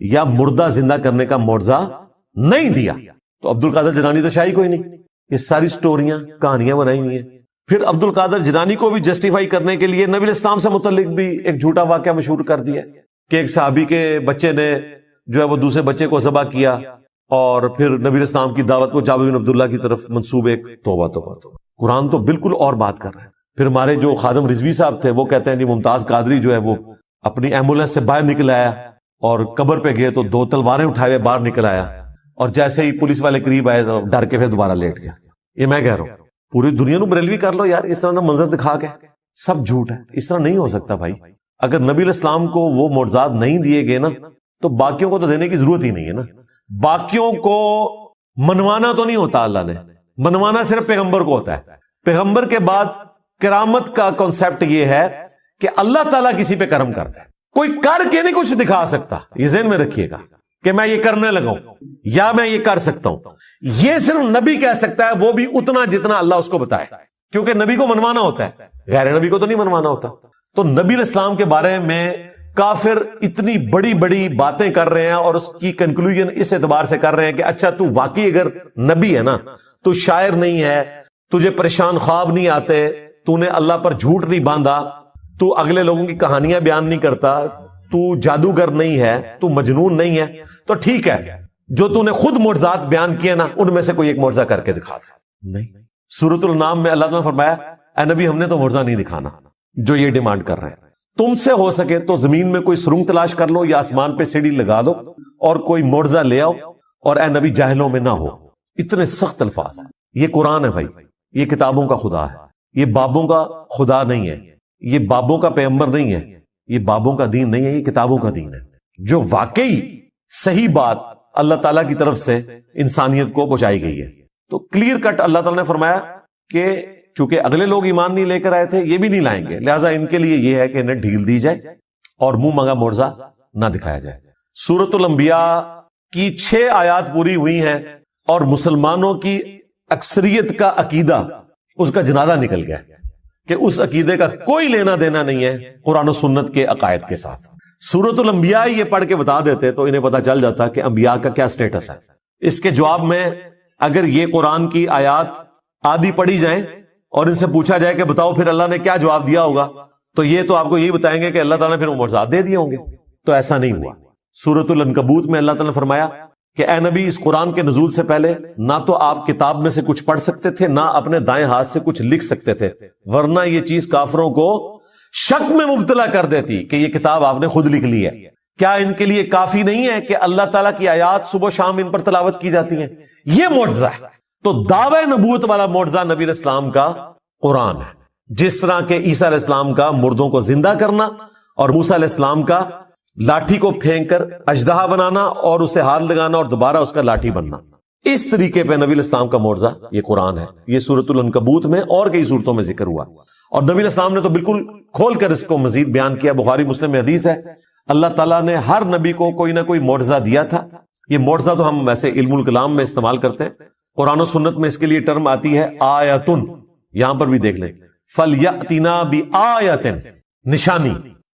یا مردہ زندہ کرنے کا معجزہ نہیں دیا. تو عبد القادر جیلانی تو شاہی کوئی نہیں، یہ ساری سٹوریاں کہانیاں بنائی ہوئی ہیں. پھر عبد القادر جیلانی کو بھی جسٹیفائی کرنے کے لیے نبی علیہ السلام سے متعلق بھی ایک جھوٹا واقعہ مشہور کر دیا کہ ایک صحابی کے بچے نے جو ہے وہ دوسرے بچے کو ذبح کیا اور پھر نبی اسلام کی دعوت کو جابر بن عبداللہ کی طرف منسوب ایک توبہ توبہ توبہ. قرآن تو بالکل اور بات کر رہے ہیں. پھر ہمارے جو خادم رضوی صاحب تھے وہ کہتے ہیں کہ ممتاز قادری جو ہے وہ اپنی ایمبولینس سے باہر نکل آیا اور قبر پہ گئے تو 2 تلواریں اٹھائے ہوئے باہر نکل آیا, اور جیسے ہی پولیس والے قریب آئے تو ڈر کے پھر دوبارہ لیٹ گیا. یہ میں کہہ رہا ہوں پوری دنیا نو بریلوی کر لو یار, اس طرح کا منظر دکھا کے سب جھوٹ ہے. اس طرح نہیں ہو سکتا بھائی. اگر نبی الاسلام کو وہ معجزات نہیں دیے گئے نا تو باقیوں کو تو دینے کی ضرورت ہی نہیں ہے نا. باقیوں کو منوانا تو نہیں ہوتا, اللہ نے منوانا صرف پیغمبر کو ہوتا ہے. پیغمبر کے بعد کرامت کا کانسیپٹ یہ ہے کہ اللہ تعالیٰ کسی پہ کرم کرتا ہے. کوئی کر کے نہیں کچھ دکھا سکتا, یہ ذہن میں رکھیے گا کہ میں یہ کرنے لگا ہوں یا میں یہ کر سکتا ہوں. یہ صرف نبی کہہ سکتا ہے, وہ بھی اتنا جتنا اللہ اس کو بتائے, کیونکہ نبی کو منوانا ہوتا ہے, غیر نبی کو تو نہیں منوانا ہوتا. تو نبی الاسلام کے بارے میں کافر اتنی بڑی بڑی باتیں کر رہے ہیں اور اس کی کنکلوژن اس اعتبار سے کر رہے ہیں کہ اچھا تو واقعی اگر نبی ہے نا, تو شاعر نہیں ہے, تجھے پریشان خواب نہیں آتے, تو نے اللہ پر جھوٹ نہیں باندھا, تو اگلے لوگوں کی کہانیاں بیان نہیں کرتا, تو جادوگر نہیں ہے, تو مجنون نہیں ہے, تو ٹھیک ہے جو تو نے خود معجزات بیان کیے نا ان میں سے کوئی ایک معجزہ کر کے دکھا دے. نہیں, سورۃ الانعام میں اللہ تعالیٰ نے فرمایا اے نبی ہم نے تو معجزہ نہیں دکھانا. جو یہ ڈیمانڈ کر رہے ہیں تم سے ہو سکے تو زمین میں کوئی سرنگ تلاش کر لو یا آسمان پہ سیڑھی لگا دو اور کوئی معجزہ لے آؤ, اور اے نبی جاہلوں میں نہ ہو. اتنے سخت الفاظ. یہ قرآن ہے بھائی, یہ کتابوں کا خدا ہے, یہ بابوں کا خدا نہیں ہے, یہ بابوں کا پیغمبر نہیں ہے, یہ بابوں کا دین نہیں ہے, یہ کتابوں کا دین ہے جو واقعی صحیح بات اللہ تعالیٰ کی طرف سے انسانیت کو پہنچائی گئی ہے. تو کلیئر کٹ اللہ تعالیٰ نے فرمایا کہ چونکہ اگلے لوگ ایمان نہیں لے کر آئے تھے, یہ بھی نہیں لائیں گے, لہٰذا ان کے لیے یہ ہے کہ انہیں ڈھیل دی جائے اور منہ مانگا معجزہ نہ دکھایا جائے. سورۃ الانبیاء کی 6 آیات پوری ہوئی ہیں اور مسلمانوں کی اکثریت کا عقیدہ اس کا جنازہ نکل گیا کہ اس عقیدے کا کوئی لینا دینا نہیں ہے قرآن و سنت کے عقائد کے ساتھ. سورۃ الانبیاء یہ پڑھ کے بتا دیتے تو انہیں پتا چل جاتا کہ انبیاء کا کیا سٹیٹس ہے. اس کے جواب میں اگر یہ قرآن کی آیات آدھی پڑھی جائیں اور ان سے پوچھا جائے کہ بتاؤ پھر اللہ نے کیا جواب دیا ہوگا, تو یہ تو آپ کو یہی بتائیں گے کہ اللہ تعالیٰ نے پھر وہ معجزات دے دیے ہوں گے. تو ایسا نہیں ہوا. سورۃ العنکبوت میں اللہ تعالیٰ نے فرمایا کہ اے نبی اس قرآن کے نزول سے پہلے نہ تو آپ کتاب میں سے کچھ پڑھ سکتے تھے, نہ اپنے دائیں ہاتھ سے کچھ لکھ سکتے تھے, ورنہ یہ چیز کافروں کو شک میں مبتلا کر دیتی کہ یہ کتاب آپ نے خود لکھ لی ہے. کیا ان کے لیے کافی نہیں ہے کہ اللہ تعالیٰ کی آیات صبح و شام ان پر تلاوت کی جاتی ہیں؟ یہ معجزہ ہے. تو دعوی نبوت والا معجزہ نبی علیہ السلام کا قرآن ہے. جس طرح کہ عیسیٰ علیہ السلام کا مردوں کو زندہ کرنا اور موسیٰ علیہ السلام کا لاٹھی کو پھینک کر اژدہا بنانا اور اسے ہاتھ لگانا اور دوبارہ اس کا لاٹھی بننا, اس طریقے پہ نبی علیہ السلام کا معجزہ یہ قرآن ہے. یہ سورۃ العنکبوت میں اور کئی صورتوں میں ذکر ہوا, اور نبی علیہ السلام نے تو بالکل کھول کر اس کو مزید بیان کیا. بخاری مسلم میں حدیث ہے اللہ تعالیٰ نے ہر نبی کو کوئی نہ کوئی معجزہ دیا تھا. یہ معجزہ تو ہم ویسے علم الکلام میں استعمال کرتے ہیں, قرآن و سنت میں اس کے لیے ٹرم آتی ہے آیتن. یہاں پر بھی دیکھ لیں فَلْيَأْتِنَا بِآیَةٍ, نشانی,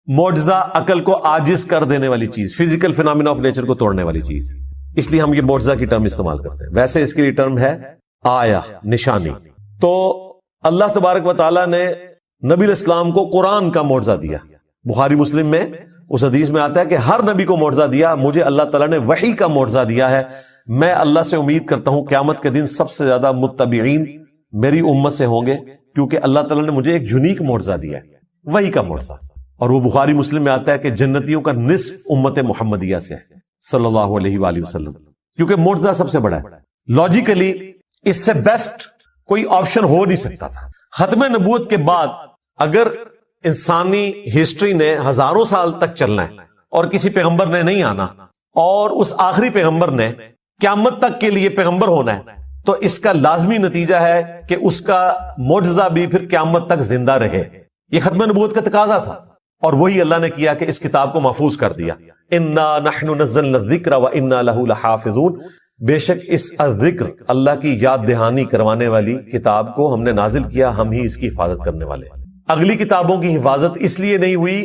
معجزہ عقل کو عاجز کر دینے والی چیز, فزیکل فینامنا آف نیچر کو توڑنے والی چیز, اس لیے ہم یہ معجزہ کی ٹرم استعمال کرتے ہیں. ویسے اس کے لیے ٹرم ہے آیا, نشانی. تو اللہ تبارک و تعالیٰ نے نبی علیہ السلام کو قرآن کا معجزہ دیا. بخاری مسلم میں اس حدیث میں آتا ہے کہ ہر نبی کو معجزہ دیا, مجھے اللہ تعالیٰ نے وحی کا معجزہ دیا ہے. میں اللہ سے امید کرتا ہوں قیامت کے دن سب سے زیادہ متبعین میری امت سے ہوں گے, کیونکہ اللہ تعالیٰ نے مجھے ایک یونیک معجزہ دیا ہے, وحی کا معجزہ. اور وہ بخاری مسلم میں آتا ہے کہ جنتیوں کا نصف امت محمدیہ سے ہے صلی اللہ علیہ وآلہ وسلم, کیونکہ معجزہ سب سے بڑا ہے. لاجیکلی اس سے بیسٹ کوئی آپشن ہو نہیں سکتا تھا. ختم نبوت کے بعد اگر انسانی ہسٹری نے ہزاروں سال تک چلنا ہے اور کسی پیغمبر نے نہیں آنا, اور اس آخری پیغمبر نے قیامت تک کے لیے پیغمبر ہونا ہے, تو اس کا لازمی نتیجہ ہے کہ اس کا معجزہ بھی پھر قیامت تک زندہ رہے. یہ ختم نبوت کا تقاضا تھا, اور وہی اللہ نے کیا کہ اس کتاب کو محفوظ کر دیا. انا نحن نزلنا الذکر وانا لہ لحافظون, بے شک اس ذکر اللہ کی یاد دہانی کروانے والی کتاب کو ہم نے نازل کیا, ہم ہی اس کی حفاظت کرنے والے. اگلی کتابوں کی حفاظت اس لیے نہیں ہوئی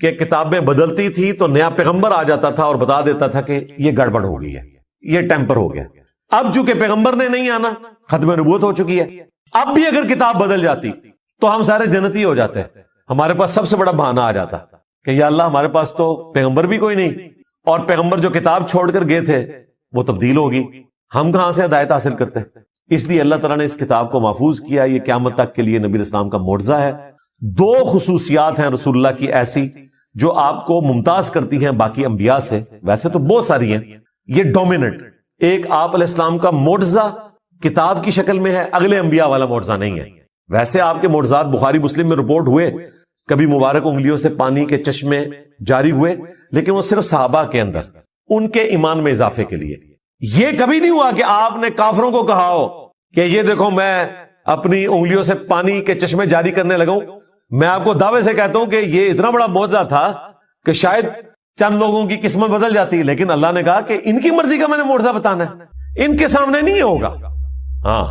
کہ کتابیں بدلتی تھی تو نیا پیغمبر آ جاتا تھا اور بتا دیتا تھا کہ یہ گڑبڑ ہو گئی ہے, یہ ٹیمپر ہو گیا. اب چونکہ پیغمبر نے نہیں آنا, ختم نبوت ہو چکی ہے, اب بھی اگر کتاب بدل جاتی تو ہم سارے جنتی ہو جاتے. ہمارے پاس سب سے بڑا بہانہ آ جاتا کہ یا اللہ ہمارے پاس تو پیغمبر بھی کوئی نہیں, اور پیغمبر جو کتاب چھوڑ کر گئے تھے وہ تبدیل ہوگی. ہم کہاں سے ہدایت حاصل کرتے ہیں؟ اس لیے اللہ تعالیٰ نے اس کتاب کو محفوظ کیا. یہ قیامت تک کے لیے نبی اسلام کا معجزہ ہے. 2 خصوصیات ہیں رسول اللہ کی ایسی جو آپ کو ممتاز کرتی ہیں باقی انبیاء سے. ویسے تو بہت ساری ہیں, یہ ڈومیننٹ. ایک آپ علیہ السلام کا معجزہ کتاب کی شکل میں ہے, اگلے انبیاء والا معجزہ نہیں ہے. ویسے آپ کے معجزات بخاری مسلم میں رپورٹ ہوئے, کبھی مبارک انگلیوں سے پانی کے چشمے جاری ہوئے, لیکن وہ صرف صحابہ کے اندر ان کے ایمان میں اضافے کے لیے. یہ کبھی نہیں ہوا کہ آپ نے کافروں کو کہا ہو کہ یہ دیکھو میں اپنی انگلیوں سے پانی کے چشمے جاری کرنے لگا ہوں. میں آپ کو دعوے سے کہتا ہوں کہ یہ اتنا بڑا معجزہ تھا کہ شاید چند لوگوں کی قسمت بدل جاتی, لیکن اللہ نے کہا کہ ان کی مرضی کا میں نے معجزہ بتانا ہے, ان کے سامنے نہیں ہوگا. ہاں,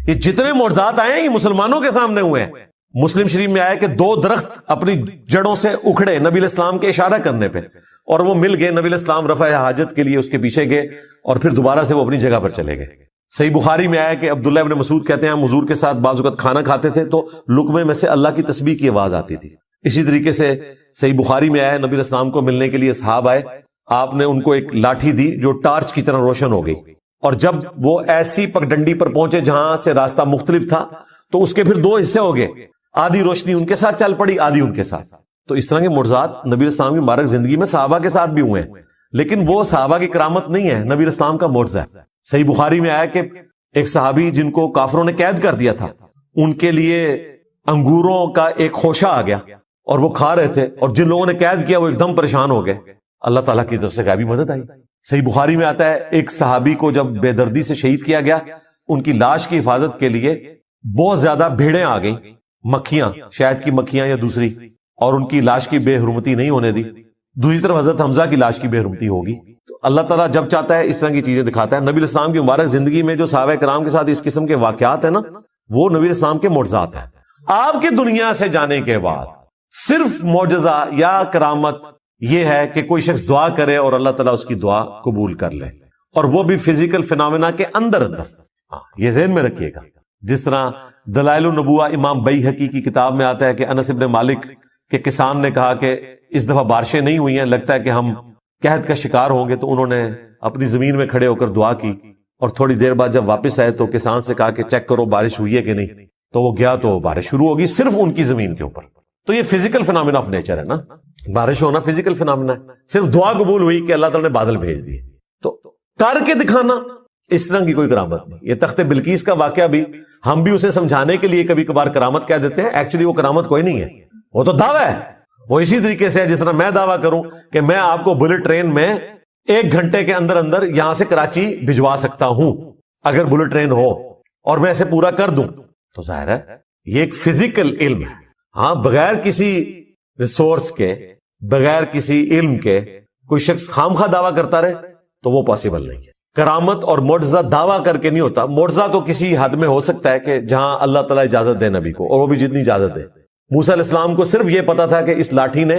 یہ جتنے معجزات آئے ہیں یہ مسلمانوں کے سامنے ہوئے ہیں. مسلم شریف میں آیا کہ 2 درخت اپنی جڑوں سے اکھڑے نبی علیہ السلام کے اشارہ کرنے پہ, اور وہ مل گئے. نبی علیہ السلام رفع حاجت کے لیے اس کے پیچھے گئے اور پھر دوبارہ سے وہ اپنی جگہ پر چلے گئے. صحیح بخاری میں آیا کہ عبداللہ ابن مسعود کہتے ہیں ہم حضور کے ساتھ بعض اوقات کھانا کھاتے تھے تو لقمے میں سے اللہ کی تسبیح کی آواز آتی تھی. اسی طریقے سے صحیح بخاری میں آیا نبی علیہ السلام کو ملنے کے لیے صحابہ آئے, آپ نے ان کو ایک لاٹھی دی جو ٹارچ کی طرح روشن ہو گئی, اور جب وہ ایسی پگڈنڈی پر پہنچے جہاں سے راستہ مختلف تھا تو اس کے پھر 2 حصے ہو گئے, آدھی روشنی ان کے ساتھ چل پڑی, آدھی ان کے ساتھ. تو اس طرح کے معجزات نبی الاسلام کی مبارک زندگی میں صحابہ کے ساتھ بھی ہوئے ہیں, لیکن وہ صحابہ کی کرامت نہیں ہے, نبی الاسلام کا معجزہ ہے. صحیح بخاری میں آیا کہ ایک صحابی جن کو کافروں نے قید کر دیا تھا, ان کے لیے انگوروں کا ایک خوشہ آ گیا اور وہ کھا رہے تھے, اور جن لوگوں نے قید کیا وہ ایک دم پریشان ہو گئے. اللہ تعالیٰ کی طرف سے غیبی مدد آئی. صحیح بخاری میں آتا ہے ایک صحابی کو جب بے دردی سے شہید کیا گیا, ان کی لاش کی حفاظت کے لیے بہت زیادہ بھیڑیں آ گئیں, مکھیاں, شہد کی مکھیاں یا دوسری, اور ان کی لاش کی بے حرمتی نہیں ہونے دی. دوسری طرف حضرت حمزہ کی لاش کی بے حرمتی ہوگی. تو اللہ تعالیٰ جب چاہتا ہے اس طرح کی چیزیں دکھاتا ہے. نبی الاسلام کی مبارک زندگی میں جو صحابہ کرام کے ساتھ اس قسم کے واقعات ہیں نا, وہ نبی الاسلام کے معجزات ہیں. آپ کے دنیا سے جانے کے بعد صرف معجزہ یا کرامت یہ ہے کہ کوئی شخص دعا کرے اور اللہ تعالیٰ اس کی دعا قبول کر لے, اور وہ بھی فزیکل فینومینا کے اندر. یہ ذہن میں رکھیے گا. جس طرح دلائل النبوہ امام بیہقی کی کتاب میں آتا ہے کہ انس ابن مالک کے کسان نے کہا کہ اس دفعہ بارشیں نہیں ہوئی ہیں, لگتا ہے کہ ہم قحط کا شکار ہوں گے. تو انہوں نے اپنی زمین میں کھڑے ہو کر دعا کی, اور تھوڑی دیر بعد جب واپس آئے تو کسان سے کہا کہ چیک کرو بارش ہوئی ہے کہ نہیں. تو وہ گیا تو بارش شروع ہوگی صرف ان کی زمین کے اوپر. تو یہ فزیکل فینومینا آف نیچر ہے نا, بارش ہونا فزیکل فینومینا ہے. صرف دعا قبول ہوئی کہ اللہ تعالیٰ نے بادل بھیج دیے. تو کر کے دکھانا اس طرح کی کوئی کرامت نہیں. یہ تخت بلقیس کا واقعہ بھی ہم بھی اسے سمجھانے کے لیے کبھی کبھار کرامت کہہ دیتے ہیں, ایکچولی وہ کرامت کوئی نہیں ہے, وہ تو دعویٰ ہے. وہ اسی طریقے سے ہے جس طرح میں دعویٰ کروں کہ میں آپ کو بلٹ ٹرین میں 1 گھنٹے کے اندر اندر یہاں سے کراچی بھجوا سکتا ہوں اگر بلٹ ٹرین ہو, اور میں اسے پورا کر دوں. تو ظاہر ہے یہ ایک فزیکل علم ہے. ہاں, بغیر کسی ریسورس کے, بغیر کسی علم کے کوئی شخص خامخواہ دعویٰ کرتا رہے تو وہ پاسبل نہیں ہے. کرامت اور معجزہ دعویٰ کر کے نہیں ہوتا. معجزہ تو کسی حد میں ہو سکتا ہے کہ جہاں اللہ تعالیٰ اجازت دے نبی کو, اور وہ بھی جتنی اجازت دے. موسیٰ علیہ السلام کو صرف یہ پتا تھا کہ اس لاٹھی نے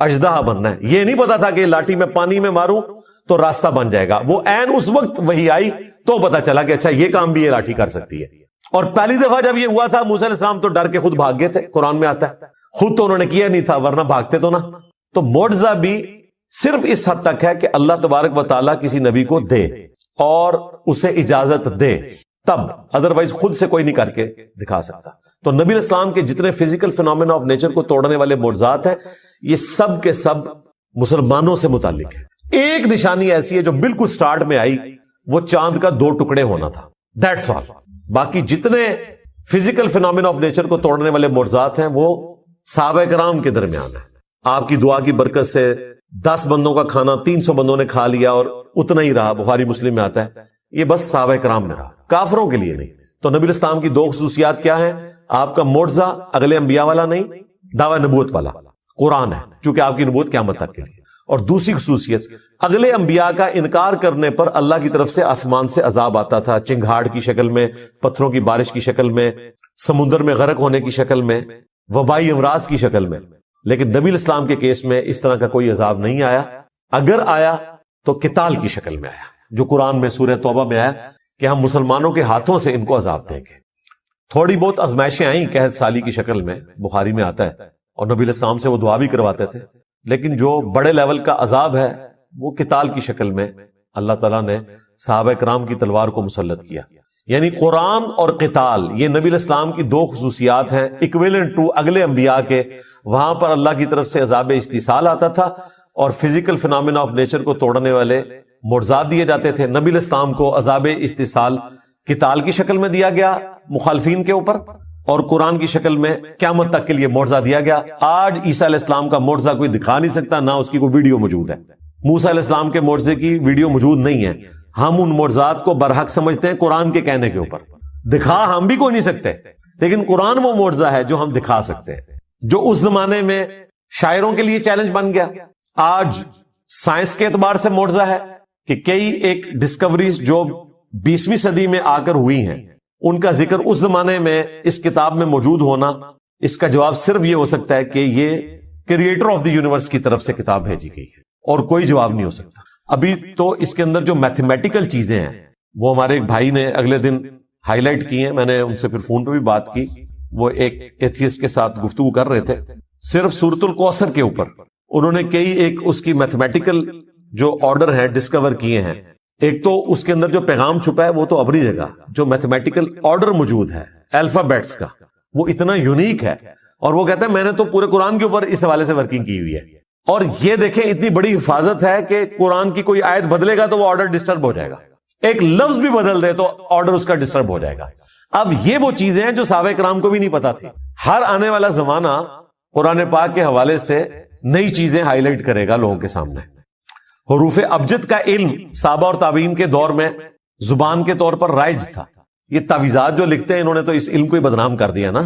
اژدہا بننا ہے, یہ نہیں پتا تھا کہ لاٹھی میں پانی میں ماروں تو راستہ بن جائے گا. وہ عین اس وقت وہی آئی تو پتا چلا کہ اچھا یہ کام بھی یہ لاٹھی کر سکتی ہے. اور پہلی دفعہ جب یہ ہوا تھا موسیٰ علیہ السلام تو ڈر کے خود بھاگ گئے تھے, قرآن میں آتا ہے. خود تو انہوں نے کیا نہیں تھا, ورنہ بھاگتے تو نہ. تو معجزہ بھی صرف اس حد تک ہے کہ اللہ تبارک و تعالیٰ کسی نبی کو دے اور اسے اجازت دے, تب, ادروائز خود سے کوئی نہیں کر کے دکھا سکتا. تو نبی علیہ السلام کے جتنے فزیکل فینومینا آف نیچر کو توڑنے والے معجزات ہیں یہ سب کے سب مسلمانوں سے متعلق ہے. ایک نشانی ایسی ہے جو بالکل سٹارٹ میں آئی, وہ چاند کا 2 ٹکڑے ہونا تھا, دیٹس آل. باقی جتنے فزیکل فینومینا آف نیچر کو توڑنے والے معجزات ہیں وہ صحابہ کرام کے درمیان ہے. آپ کی دعا کی برکت سے 10 بندوں کا کھانا 300 بندوں نے کھا لیا اور اتنا ہی رہا, بخاری مسلم میں آتا ہے. یہ بس صحابہ کرام میں رہا, کافروں کے لیے نہیں. تو نبی الاسلام کی 2 خصوصیات کیا ہیں؟ آپ کا معجزہ اگلے انبیاء والا نہیں, دعوی نبوت والا قرآن ہے, چونکہ آپ کی نبوت قیامت تک کے لیے. اور دوسری خصوصیت, اگلے انبیاء کا انکار کرنے پر اللہ کی طرف سے آسمان سے عذاب آتا تھا, چنگھاڑ کی شکل میں, پتھروں کی بارش کی شکل میں, سمندر میں غرق ہونے کی شکل میں, وبائی امراض کی شکل میں. لیکن نبی الاسلام کے کیس میں اس طرح کا کوئی عذاب نہیں آیا. اگر آیا تو قتال کی شکل میں آیا, جو قرآن میں سورہ توبہ میں آیا کہ ہم مسلمانوں کے ہاتھوں سے ان کو عذاب دیں گے. تھوڑی بہت آزمائشیں آئیں قحط سالی کی شکل میں, بخاری میں آتا ہے, اور نبی علیہ السلام سے وہ دعا بھی کرواتے تھے. لیکن جو بڑے لیول کا عذاب ہے وہ قتال کی شکل میں اللہ تعالیٰ نے صحابہ کرام کی تلوار کو مسلط کیا. یعنی قرآن اور قتال یہ نبی علیہ السلام کی دو خصوصیات ہیں ایکویلنٹ ٹو اگلے انبیاء کے. وہاں پر اللہ کی طرف سے عذاب استیصال آتا تھا اور فزیکل فنامنا آف نیچر کو توڑنے والے معجزات دیے جاتے تھے. نبی علیہ السلام کو عذاب استیصال قتال کی شکل میں دیا گیا مخالفین کے اوپر، اور قرآن کی شکل میں قیامت تک کے لیے معجزہ دیا گیا. آج عیسیٰ علیہ السلام کا معجزہ کوئی دکھا نہیں سکتا، نہ اس کی کوئی ویڈیو موجود ہے. موسیٰ علیہ السلام کے معجزے کی ویڈیو موجود نہیں ہے. ہم ان معجزات کو برحق سمجھتے ہیں قرآن کے کہنے کے اوپر. دکھا ہم بھی کوئی نہیں سکتے، لیکن قرآن وہ معجزہ ہے جو ہم دکھا سکتے ہیں، جو اس زمانے میں شاعروں کے لیے چیلنج بن گیا. آج سائنس کے اعتبار سے معجزہ ہے کہ کئی ایک ڈسکوریز جو 20ویں صدی میں آ کر ہوئی ہیں، ان کا ذکر اس زمانے میں اس کتاب میں موجود ہونا، اس کا جواب صرف یہ ہو سکتا ہے کہ یہ کریٹر آف دی یونیورس کی طرف سے کتاب بھیجی گئی ہے، اور کوئی جواب نہیں ہو سکتا. ابھی تو اس کے اندر جو میتھمیٹیکل چیزیں ہیں وہ ہمارے ایک بھائی نے اگلے دن ہائی لائٹ کی ہیں. میں نے ان سے پھر فون پہ بھی بات کی. وہ ایک ایتھیسٹ کے ساتھ گفتگو کر رہے تھے صرف سورۃ الکوثر کے اوپر. انہوں نے کئی ایک اس کی میتھمیٹیکل جو آرڈر ہے ڈسکور کیے ہیں. ایک تو اس کے اندر جو پیغام چھپا ہے وہ تو ابری جگہ جو میتھمیٹیکل آرڈر موجود ہے الفابیٹس کا وہ اتنا یونیک ہے. اور وہ کہتے ہیں میں نے تو پورے قرآن کے اوپر اس حوالے سے ورکنگ کی ہوئی ہے. اور یہ دیکھیں اتنی بڑی حفاظت ہے کہ قرآن کی کوئی آیت بدلے گا تو وہ آرڈر ڈسٹرب ہو جائے گا. ایک لفظ بھی بدل دے تو آرڈر اس کا ڈسٹرب ہو جائے گا. اب یہ وہ چیزیں ہیں جو صحابہ کرام کو بھی نہیں پتا تھی. ہر آنے والا زمانہ قرآن پاک کے حوالے سے نئی چیزیں ہائی لائٹ کرے گا لوگوں کے سامنے. حروف ابجد کا علم صحابہ اور تابعین کے دور میں زبان کے طور پر رائج تھا. یہ تعویذات جو لکھتے ہیں انہوں نے تو اس علم کو ہی بدنام کر دیا نا.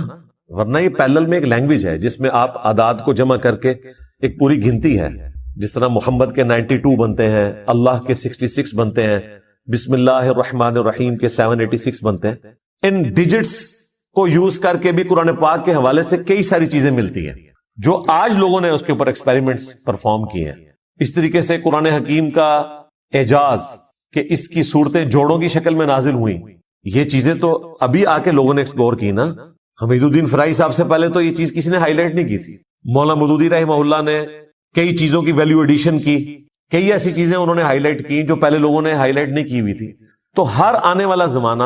ورنہ یہ پیرلل میں ایک لینگویج ہے جس میں آپ اعداد کو جمع کر کے ایک پوری گنتی ہے. جس طرح محمد کے 92 بنتے ہیں، اللہ کے 66 بنتے ہیں، بسم اللہ الرحمن الرحیم کے 786 بنتے ہیں. ان ڈیجٹس کو یوز کر کے بھی قرآن پاک کے حوالے سے کئی ساری چیزیں ملتی ہیں جو آج لوگوں نے اس کے اوپر ایکسپیریمنٹس پرفارم کیے ہیں. اس طریقے سے قرآن حکیم کا اعجاز کہ اس کی صورتیں جوڑوں کی شکل میں نازل ہوئیں، یہ چیزیں تو ابھی آ کے لوگوں نے ایکسپلور کی نا. حمید الدین فرائی صاحب سے پہلے تو یہ چیز کسی نے ہائی لائٹ نہیں کی تھی. مولانا مودودی رحمہ اللہ نے کئی چیزوں کی ویلیو ایڈیشن کی، کئی ایسی چیزیں انہوں نے ہائی لائٹ کی جو پہلے لوگوں نے ہائی لائٹ نہیں کی ہوئی تھی. تو ہر آنے والا زمانہ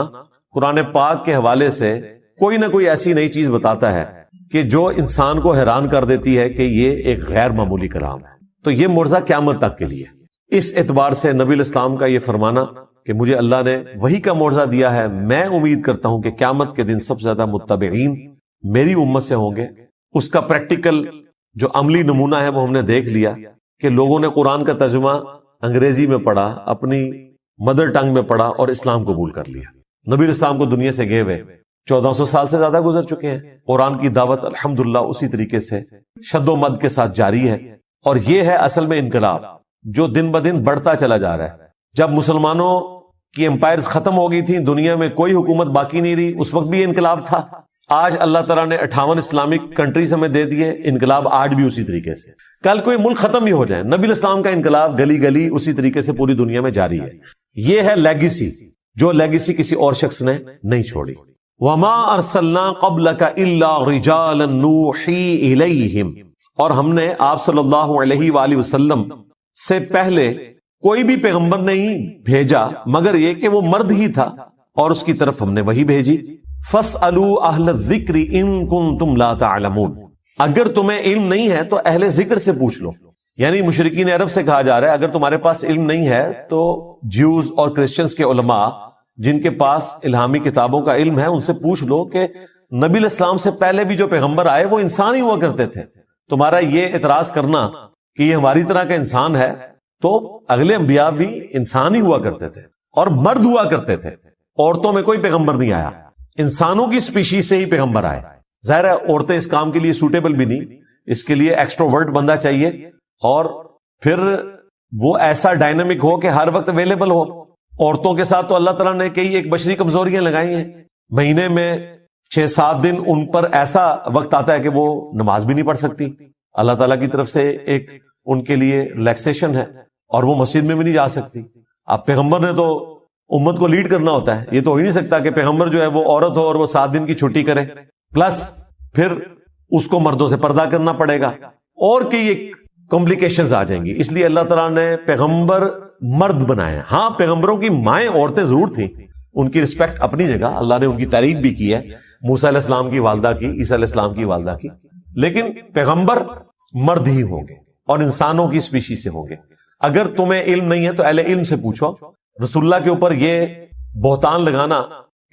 قرآن پاک کے حوالے سے کوئی نہ کوئی ایسی نئی چیز بتاتا ہے کہ جو انسان کو حیران کر دیتی ہے کہ یہ ایک غیر معمولی کلام ہے. تو یہ معجزہ قیامت تک کے لیے. اس اعتبار سے نبی علیہ السلام کا یہ فرمانا کہ مجھے اللہ نے وحی کا معجزہ دیا ہے، میں امید کرتا ہوں کہ قیامت کے دن سب سے زیادہ متبعین میری امت سے ہوں گے. اس کا پریکٹیکل جو عملی نمونہ ہے وہ ہم نے دیکھ لیا کہ لوگوں نے قرآن کا ترجمہ انگریزی میں پڑھا، اپنی مدر ٹنگ میں پڑھا اور اسلام قبول کر لیا. نبی علیہ السلام کو دنیا سے گئے ہوئے 1400 سال سے زیادہ گزر چکے ہیں. قرآن کی دعوت الحمدللہ اسی طریقے سے شد و مد کے ساتھ جاری ہے. اور یہ ہے اصل میں انقلاب جو دن بدن بڑھتا چلا جا رہا ہے. جب مسلمانوں کی امپائرز ختم ہو گئی تھیں، دنیا میں کوئی حکومت باقی نہیں رہی، اس وقت بھی یہ انقلاب تھا. آج اللہ تعالیٰ نے 58 اسلامک کنٹریز ہمیں دے دیے، انقلاب آج بھی اسی طریقے سے. کل کوئی ملک ختم بھی ہو جائے، نبی علیہ السلام کا انقلاب گلی گلی اسی طریقے سے پوری دنیا میں جاری ہے. یہ ہے لیگیسی، جو لیگیسی کسی اور شخص نے نہیں چھوڑی. وما ارسلنا قبلک الا رجالا نوحی الیہم، اور ہم نے آپ صلی اللہ علیہ وآلہ وسلم سے پہلے کوئی بھی پیغمبر نہیں بھیجا مگر یہ کہ وہ مرد ہی تھا اور اس کی طرف ہم نے وہی بھیجی. فَاسْأَلُوا أَهْلَ الذِّكْرِ إِن كُنتُمْ لَا تَعْلَمُونَ، اگر تمہیں علم نہیں ہے تو اہل ذکر سے پوچھ لو. یعنی مشرکین عرب سے کہا جا رہا ہے اگر تمہارے پاس علم نہیں ہے تو جیوز اور کرسچنز کے علماء جن کے پاس الہامی کتابوں کا علم ہے ان سے پوچھ لو کہ نبی علیہ السلام سے پہلے بھی جو پیغمبر آئے وہ انسان ہی ہوا کرتے تھے. تمہارا یہ اعتراض کرنا کہ یہ ہماری طرح کا انسان ہے، تو اگلے انبیاء بھی انسان ہی ہوا کرتے تھے اور مرد ہوا کرتے تھے. عورتوں میں کوئی پیغمبر نہیں آیا، انسانوں کی سپیشیز سے ہی پیغمبر آئے. ظاہر ہے عورتیں اس کام کے لیے سوٹیبل بھی نہیں، اس کے لیے ایکسٹروورٹ بندہ چاہیے اور پھر وہ ایسا ڈائنامک ہو کہ ہر وقت اویلیبل ہو. عورتوں کے ساتھ تو اللہ تعالیٰ نے کئی ایک بشری کمزوریاں لگائی ہیں. مہینے میں 6-7 دن ان پر ایسا وقت آتا ہے کہ وہ نماز بھی نہیں پڑھ سکتی. اللہ تعالیٰ کی طرف سے ایک ان کے لیے ریلیکسیشن ہے اور وہ مسجد میں بھی نہیں جا سکتی. اب پیغمبر نے تو امت کو لیڈ کرنا ہوتا ہے، یہ تو ہو ہی نہیں سکتا کہ پیغمبر جو ہے وہ عورت ہو اور وہ 7 دن کی چھٹی کرے، پلس پھر اس کو مردوں سے پردہ کرنا پڑے گا اور کئی ایک کمپلیکیشنز آ جائیں گی. اس لیے اللہ تعالیٰ نے پیغمبر مرد بنائے ہیں. ہاں پیغمبروں کی مائیں عورتیں ضرور تھیں, ان کی رسپیکٹ اپنی جگہ, اللہ نے ان کی تعریف بھی کی ہے, موسیٰ علیہ السلام کی والدہ کی, عیسیٰ علیہ السلام کی والدہ کی, لیکن پیغمبر مرد ہی ہوں گے اور انسانوں کی اسپیشی سے ہوں گے. اگر تمہیں علم نہیں ہے تو اہل علم سے پوچھو. رسول اللہ کے اوپر یہ بہتان لگانا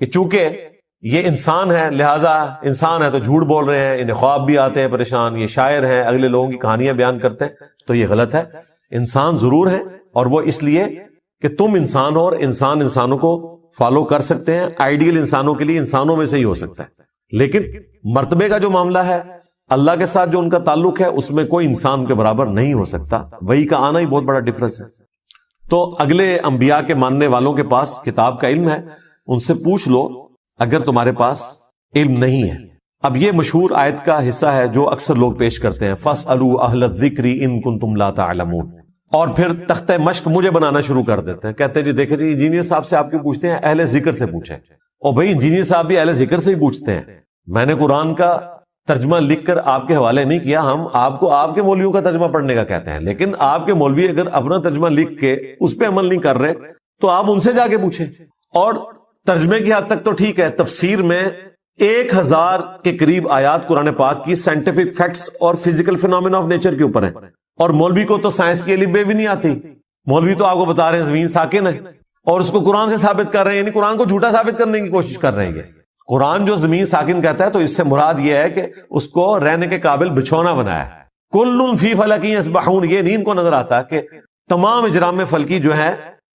کہ چونکہ یہ انسان ہے لہذا انسان ہے تو جھوٹ بول رہے ہیں, انہیں خواب بھی آتے ہیں پریشان, یہ شاعر ہیں, اگلے لوگوں کی کہانیاں بیان کرتے ہیں, تو یہ غلط ہے. انسان ضرور ہے, اور وہ اس لیے کہ تم انسان ہو اور انسان انسانوں کو فالو کر سکتے ہیں. آئیڈیل انسانوں کے لیے انسانوں میں سے ہی ہو سکتا ہے, لیکن مرتبے کا جو معاملہ ہے اللہ کے ساتھ جو ان کا تعلق ہے اس میں کوئی انسان کے برابر نہیں ہو سکتا. وہی کا آنا ہی بہت بڑا ڈفرنس ہے. تو اگلے انبیاء کے ماننے والوں کے پاس کتاب کا علم ہے, ان سے پوچھ لو اگر تمہارے پاس علم نہیں ہے. اب یہ مشہور آیت کا حصہ ہے جو اکثر لوگ پیش کرتے ہیں, فَاسْأَلُوا أَهْلَ الذِّكْرِ إِن كُنتُمْ لَا تَعْلَمُونَ, اور پھر تختہ مشق مجھے بنانا شروع کر دیتے ہیں. کہتے ہیں جی دیکھیں جی انجینئر صاحب سے آپ کے پوچھتے ہیں, اہل ذکر سے پوچھیں. اور بھائی انجینئر صاحب بھی اہل ذکر سے ہی پوچھتے ہیں. میں نے قرآن کا ترجمہ لکھ کر آپ کے حوالے نہیں کیا, ہم آپ کو آپ کے مولویوں کا ترجمہ پڑھنے کا کہتے ہیں, لیکن آپ کے مولوی اگر اپنا ترجمہ لکھ کے اس پہ عمل نہیں کر رہے تو آپ ان سے جا کے پوچھیں. اور ترجمے کی حد تک تو ٹھیک ہے, تفسیر میں 1000 کے قریب آیات قرآن پاک کی سائنٹیفک فیکٹس اور فزیکل فینومینا آف نیچر کے اوپر ہیں, اور مولوی کو تو سائنس کی الف بے بھی نہیں آتی. مولوی تو آپ کو بتا رہے ہیں زمین ساکن ہے, اور اس کو قرآن سے ثابت کر رہے ہیں, یعنی قرآن کو جھوٹا ثابت کرنے کی کوشش کر رہے ہیں. قرآن جو زمین ساکن کہتا ہے تو اس سے مراد یہ ہے کہ اس کو رہنے کے قابل بچھونا بنایا ہے. کل فی فلک یسبحون, یہ نہیں ان کو نظر آتا کہ تمام اجرام فلکی جو ہے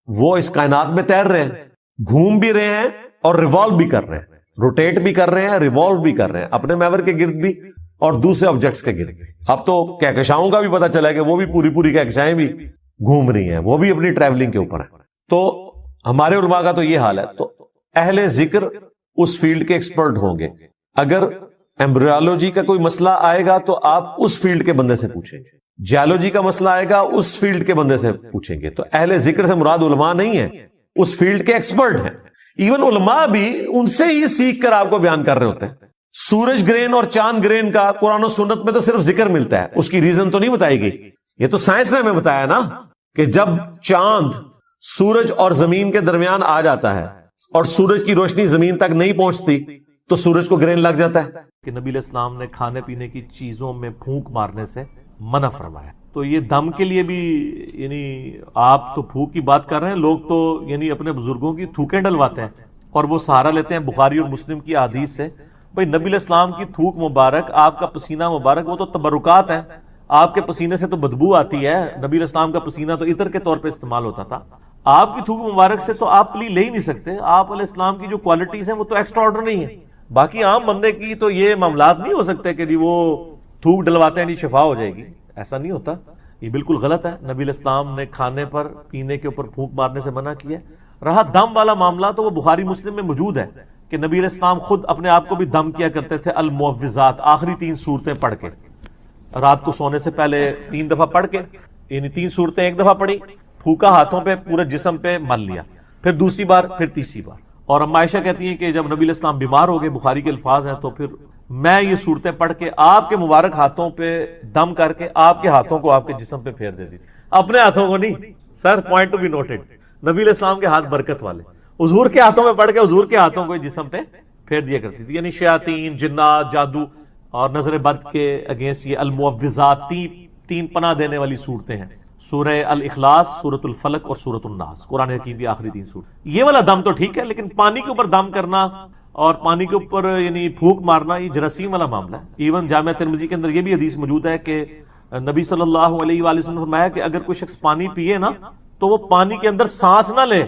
وہ اس کائنات میں تیر رہے ہیں, گھوم بھی رہے ہیں اور ریوالو بھی کر رہے ہیں, روٹیٹ بھی کر رہے ہیں, ریوالو بھی کر رہے ہیں, اپنے محور کے گرد بھی اور دوسرے آبجیکٹس کے گرد. اب تو کہکشاؤں کا بھی پتہ چلا ہے کہ وہ بھی پوری کہکشائیں بھی گھوم رہی ہیں, وہ بھی اپنی ٹریولنگ کے اوپر ہیں. تو ہمارے علماء کا تو یہ حال ہے. تو اہل ذکر اس فیلڈ کے ایکسپرٹ ہوں گے. اگر ایمبریولوجی کا کوئی مسئلہ آئے گا تو آپ اس فیلڈ کے بندے سے پوچھیں گے, جیولوجی کا مسئلہ آئے گا اس فیلڈ کے بندے سے پوچھیں گے. تو اہل ذکر سے مراد علماء نہیں ہے, اس فیلڈ کے ایکسپرٹ ہیں. ایون علماء بھی ان سے ہی سیکھ کر آپ کو بیان کر رہے ہوتے ہیں. سورج گرہن اور چاند گرہن کا قرآن و سنت میں تو صرف ذکر ملتا ہے, اس کی ریزن تو نہیں بتائی گئی. یہ تو سائنس نے ہمیں بتایا نا کہ جب چاند سورج اور زمین کے درمیان آ جاتا ہے اور سورج کی روشنی زمین تک نہیں پہنچتی تو سورج کو گرہن لگ جاتا ہے. کہ نبی علیہ السلام نے کھانے پینے کی چیزوں میں پھونک مارنے سے منع فرمایا. تو یہ دم کے لیے بھی, یعنی آپ تو پھونک کی بات کر رہے ہیں, لوگ تو یعنی اپنے بزرگوں کی تھوکیں ڈلواتے ہیں اور وہ سہارا لیتے ہیں بخاری اور مسلم کی احادیث سے. بھائی نبی علیہ السلام کی تھوک مبارک, آپ کا پسینہ مبارک, وہ تو تبرکات ہیں. آپ کے پسینے سے تو بدبو آتی ہے, نبی علیہ السلام کا پسینہ تو عطر کے طور پہ استعمال ہوتا تھا. آپ کی تھوک مبارک سے تو آپ پلی لے ہی نہیں سکتے. آپ علیہ السلام کی جو کوالٹیز ہیں وہ تو ایکسٹرا آرڈنری ہیں. باقی عام بندے کی تو یہ معاملات نہیں ہو سکتے کہ جی وہ تھوک ڈلواتے ہیں نہیں شفا ہو جائے گی, ایسا نہیں ہوتا. یہ بالکل غلط ہے. نبی علیہ السلام نے کھانے پر پینے کے اوپر پھونک مارنے سے منع کیا. رہا دم والا معاملہ تو وہ بخاری مسلم میں موجود ہے کہ نبی علیہ السلام خود اپنے آپ کو بھی دم کیا کرتے تھے. المعوذات, آخری 3 سورتیں پڑھ کے, رات کو سونے سے پہلے 3 دفعہ پڑھ کے, یعنی 3 سورتیں ایک دفعہ پڑھی, پھونکا ہاتھوں پہ, پورے جسم پہ مل لیا, پھر دوسری بار, پھر تیسری بار. اور اما عائشہ کہتی ہیں کہ جب نبی علیہ السلام بیمار ہو گئے, بخاری کے الفاظ ہیں, تو پھر میں یہ صورتیں پڑھ کے آپ کے مبارک ہاتھوں پہ دم کر کے آپ کے ہاتھوں کو آپ کے جسم پہ پھیر دیتی تھی, اپنے ہاتھوں کو نہیں. سر پوائنٹ ٹو بی نوٹڈ, نبی علیہ السلام کے ہاتھ برکت والے, حضور کے ہاتھوں پہ پڑھ کے حضور کے ہاتھوں کو جسم پہ پھیر دیا کرتی تھی. یعنی شیاطین, جنات, جادو اور نظر بد کے اگینسٹ یہ المعوذات 3 پناہ دینے والی صورتیں ہیں. سورہ الاخلاص, سورۃ الفلق اور سورۃ الناس, قرآن حکیم کی آخری 3 سورت. یہ والا دم تو ٹھیک ہے, لیکن پانی کے اوپر دم کرنا اور پانی کے اوپر یعنی پھونک مارنا یہ جراثیم والا معاملہ ہے. ایون جامعہ ترمذی کے اندر یہ بھی حدیث موجود ہے کہ نبی صلی اللہ علیہ وآلہ وسلم نے فرمایا کہ اگر کوئی شخص پانی پیے نا تو وہ پانی کے اندر سانس نہ لے,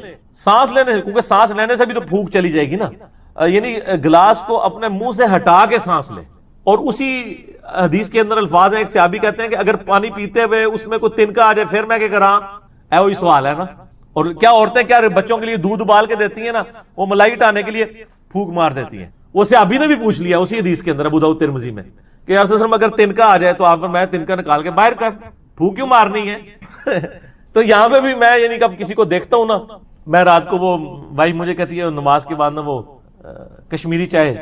سانس لینے, کیونکہ سانس لینے سے بھی تو پھونک چلی جائے گی نا, یعنی گلاس کو اپنے منہ سے ہٹا کے سانس لے. اور اسی حدیث کے اندر الفاظ ہیں, ایک صحابی کہتے ہیں کہ اگر پانی پیتے ہوئے اس میں کوئی تنکا آ جائے پھر میں کیا کراں, اے وہی سوال ہے نا. اور کیا عورتیں کیا بچوں کے لیے دودھ ابال کے دیتی ہیں نا, وہ ملائی ہٹانے کے لیے پھونک مار دیتی ہیں. وہ صحابی نے بھی پوچھ لیا اسی حدیث کے اندر ابو داؤد ترمذی میں کہ یا رسول اللہ اگر تنکا آ جائے تو آپ میں تنکا نکال کے باہر کر, پھونک کیوں مارنی ہے. تو یہاں پہ بھی میں یعنی کب کسی کو دیکھتا ہوں نا, میں رات کو وہ بھائی مجھے کہتی ہے نماز کے بعد نا وہ کشمیری چائے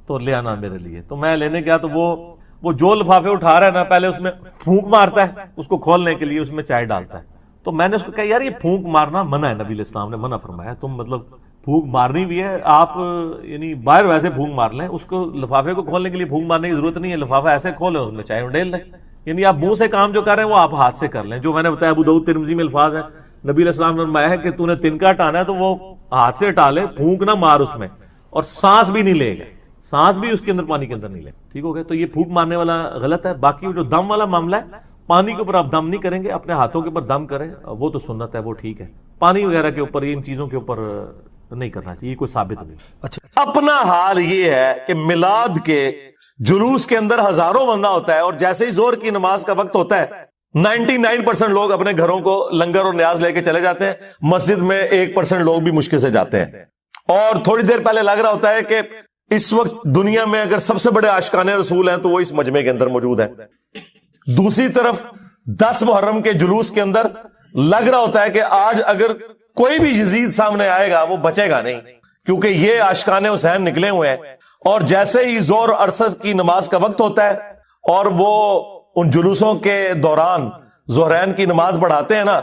تو لے آنا میرے لیے. تو میں لینے گیا تو وہ جو لفافے اٹھا رہا ہے نا, پہلے اس میں پھونک مارتا ہے اس کو کھولنے کے لیے, اس میں چائے ڈالتا ہے. تو میں نے اس کو کہا یار یہ پھونک مارنا منع ہے، نبی علیہ السلام نے منع فرمایا، تم مطلب پھونک مارنی بھی ہے آپ یعنی باہر ویسے پھونک مار لیں، اس کو لفافے کو کھولنے کے لیے پھونک مارنے کی ضرورت نہیں ہے، لفافہ ایسے کھولیں اس میں چائے ڈیل لیں، یعنی آپ منہ سے کام جو کر رہے ہیں وہ آپ ہاتھ سے کر لیں. جو میں نے بتایا ابو داؤد ترمذی میں الفاظ ہیں، نبی علیہ السلام نے فرمایا ہے کہ تو نے تنکا ہٹانا ہے تو وہ ہاتھ سے ہٹا لے، پھونک نہ مار اس میں، اور سانس بھی نہیں لے گا، سانس بھی اس کے اندر پانی کے اندر نہیں لے. ٹھیک ہو گیا؟ تو یہ پھونک مارنے والا غلط ہے. باقی جو دم والا معاملہ ہے، پانی کے اوپر آپ دم نہیں کریں گے، اپنے ہاتھوں کے اوپر دم کریں، وہ تو سنت ہے، وہ ٹھیک ہے. پانی وغیرہ کے اوپر ان چیزوں کے اوپر نہیں کرنا چاہیے، یہ کوئی ثابت نہیں. اچھا، اپنا حال یہ ہے کہ میلاد کے جلوس کے اندر ہزاروں بندہ ہوتا ہے، اور جیسے ہی زور کی نماز کا وقت ہوتا ہے 99% لوگ اپنے گھروں کو لنگر اور نیاز لے کے چلے جاتے ہیں، مسجد میں 1% لوگ بھی مشکل سے جاتے ہیں. اور تھوڑی دیر پہلے لگ رہا ہوتا ہے کہ اس وقت دنیا میں اگر سب سے بڑے عاشقان رسول ہیں تو وہ اس مجمع کے اندر موجود ہیں. دوسری طرف 10 محرم کے جلوس کے اندر لگ رہا ہوتا ہے کہ آج اگر کوئی بھی یزید سامنے آئے گا وہ بچے گا نہیں، کیونکہ یہ عاشقان حسین نکلے ہوئے ہیں. اور جیسے ہی زور اور عصر کی نماز کا وقت ہوتا ہے اور وہ ان جلوسوں کے دوران ظہرین کی نماز پڑھاتے ہیں نا،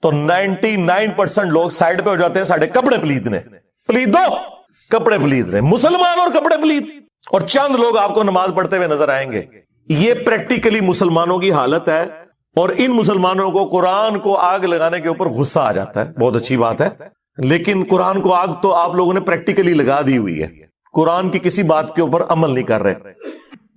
تو 99% لوگ سائڈ پہ ہو جاتے ہیں، ساڑھے کپڑے پلیدنے، پلیدو کپڑے پلیدنے، مسلمان اور کپڑے پلید، اور چند لوگ آپ کو نماز پڑھتے ہوئے نظر آئیں گے. یہ پریکٹیکلی مسلمانوں کی حالت ہے، اور ان مسلمانوں کو قرآن کو آگ لگانے کے اوپر غصہ آ جاتا ہے. بہت اچھی بات ہے، لیکن قرآن کو آگ تو آپ لوگوں نے پریکٹیکلی لگا دی ہوئی ہے، قرآن کی کسی بات کے اوپر عمل نہیں کر رہے.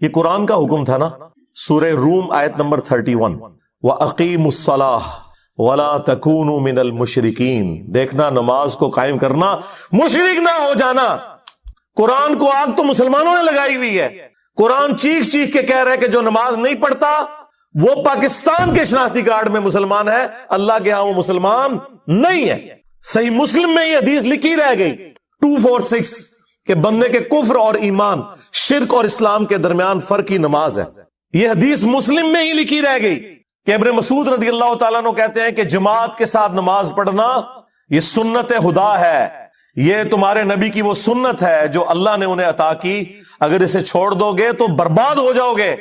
یہ قرآن کا حکم تھا نا، سورہ روم آیت نمبر 31، وَأَقِيمُوا الصَّلَاةَ وَلَا تَكُونُوا مِنَ الْمُشْرِكِينَ. دیکھنا نماز کو قائم کرنا، مشرک نہ ہو جانا. قرآن کو آگ تو مسلمانوں نے لگائی ہوئی ہے. قرآن چیخ چیخ کے کہہ رہا ہے کہ جو نماز نہیں پڑھتا وہ پاکستان کے شناختی کارڈ میں مسلمان ہے، اللہ کے ہاں وہ مسلمان نہیں ہے. صحیح مسلم میں یہ حدیث لکھی رہ گئی 246 کہ بندے کے کفر اور ایمان، شرک اور اسلام کے درمیان فرق کی نماز ہے. یہ حدیث مسلم میں ہی لکھی رہ گئی کہ ابن مسعود رضی اللہ تعالیٰ عنہ کہتے ہیں کہ جماعت کے ساتھ نماز پڑھنا یہ سنت خدا ہے، یہ تمہارے نبی کی وہ سنت ہے جو اللہ نے انہیں عطا کی، اگر اسے چھوڑ دو گے تو برباد ہو جاؤ گے.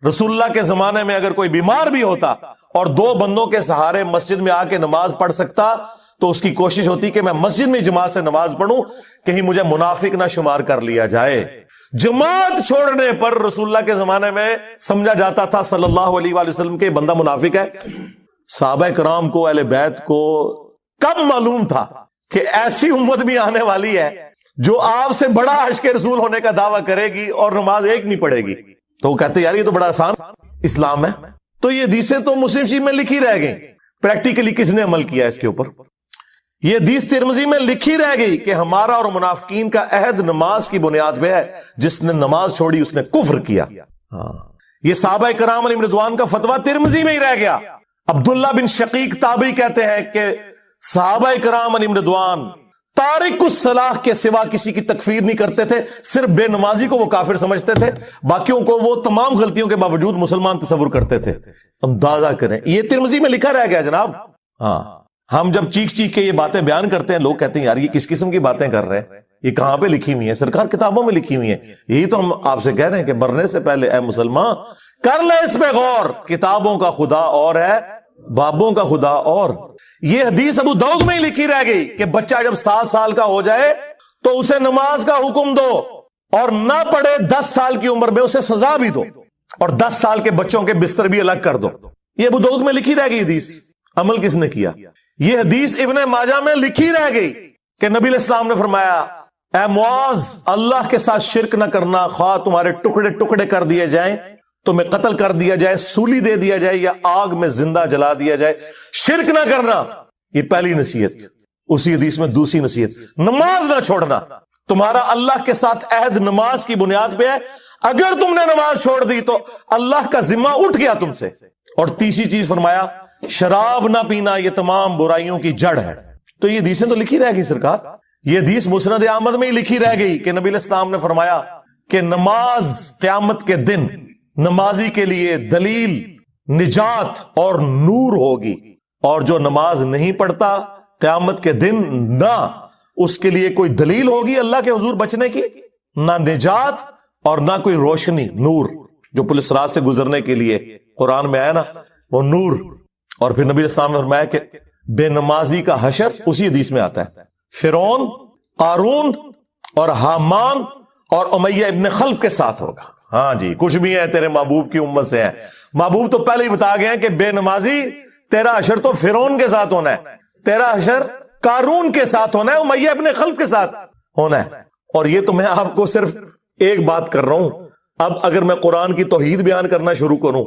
رسول اللہ کے زمانے میں اگر کوئی بیمار بھی ہوتا اور 2 بندوں کے سہارے مسجد میں آ کے نماز پڑھ سکتا تو اس کی کوشش ہوتی کہ میں مسجد میں جماعت سے نماز پڑھوں، کہیں مجھے منافق نہ شمار کر لیا جائے. جماعت چھوڑنے پر رسول اللہ کے زمانے میں سمجھا جاتا تھا صلی اللہ علیہ وآلہ وسلم کے بندہ منافق ہے. صحابہ کرام کو، اہل بیت کو کب معلوم تھا کہ ایسی امت بھی آنے والی ہے جو آپ سے بڑا عاشق رسول ہونے کا دعویٰ کرے گی اور نماز ایک نہیں پڑھے گی؟ تو وہ کہتے یار یہ تو بڑا آسان اسلام ہے. تو یہ حدیثیں تو مسلم شریف میں لکھی رہ گئی، پریکٹیکلی کس نے عمل کیا اس کے اوپر؟ یہ حدیث ترمذی میں لکھی رہ گئی کہ ہمارا اور منافقین کا عہد نماز کی بنیاد پہ ہے، جس نے نماز چھوڑی اس نے کفر کیا. یہ صحابہ کرام علیہم رضوان کا فتویٰ ترمذی میں ہی رہ گیا. عبداللہ بن شقیق تابعی کہتے ہیں کہ صحابہ کرام علیہم رضوان تارک الصلاح کے سوا کسی کی تکفیر نہیں کرتے تھے، صرف بے نمازی کو وہ کافر سمجھتے تھے، باقیوں کو وہ تمام غلطیوں کے باوجود مسلمان تصور کرتے تھے. اندازہ کریں، یہ ترمذی میں لکھا رہ گیا جناب. ہم جب چیخ چیخ کے یہ باتیں بیان کرتے ہیں، لوگ کہتے ہیں یار یہ کس قسم کی باتیں کر رہے ہیں، یہ کہاں پہ لکھی ہوئی ہیں؟ سرکار کتابوں میں لکھی ہوئی ہیں. یہی تو ہم آپ سے کہہ رہے ہیں کہ مرنے سے پہلے اے مسلمان کر لے اس پہ غور، کتابوں کا خدا اور ہے، بابوں کا خدا اور. یہ حدیث ابو داؤد میں ہی لکھی رہ گئی کہ بچہ جب 7 سال کا ہو جائے تو اسے نماز کا حکم دو، اور نہ پڑھے 10 سال کی عمر میں اسے سزا بھی دو، اور 10 سال کے بچوں کے بستر بھی الگ کر دو. یہ ابو داؤد میں لکھی رہ گئی حدیث. عمل کس نے کیا؟ یہ حدیث ابن ماجہ میں لکھی رہ گئی کہ نبی علیہ السلام نے فرمایا اے معاذ، اللہ کے ساتھ شرک نہ کرنا، خواہ تمہارے ٹکڑے ٹکڑے کر دیے جائیں، تمہیں قتل کر دیا جائے، سولی دے دیا جائے، یا آگ میں زندہ جلا دیا جائے، شرک نہ کرنا. یہ پہلی نصیحت. اسی حدیث میں دوسری نصیحت، نماز نہ چھوڑنا. تمہارا اللہ کے ساتھ عہد نماز کی بنیاد پہ ہے، اگر تم نے نماز چھوڑ دی تو اللہ کا ذمہ اٹھ گیا تم سے. اور تیسری چیز فرمایا شراب نہ پینا، یہ تمام برائیوں کی جڑ ہے. تو یہ حدیثیں تو لکھی رہ گئی سرکار. یہ حدیث مسند احمد میں ہی لکھی رہ گئی کہ نبی علیہ السلام نے فرمایا کہ نماز قیامت کے دن نمازی کے لیے دلیل، نجات اور نور ہوگی، اور جو نماز نہیں پڑھتا قیامت کے دن نہ اس کے لیے کوئی دلیل ہوگی اللہ کے حضور بچنے کی، نہ نجات اور نہ کوئی روشنی، نور جو پولیس رات سے گزرنے کے لیے قرآن میں آیا نا وہ نور. اور پھر نبی علیہ السلام نے فرمایا کہ بے نمازی کا حشر اسی حدیث میں آتا ہے. فرعون، قارون اور حامان اور امیہ ابن خلف کے ساتھ ہوگا. ہاں جی، کچھ بھی ہے تیرے محبوب کی امت سے ہے. محبوب تو پہلے ہی بتا گئے ہیں کہ بے نمازی تیرا حشر تو فرعون کے ساتھ ہونا ہے، تیرا حشر قارون کے ساتھ ہونا ہے، امیہ ابن خلف کے ساتھ ہونا ہے. اور یہ تو میں آپ کو صرف ایک بات کر رہا ہوں. اب اگر میں قرآن کی توحید بیان کرنا شروع کروں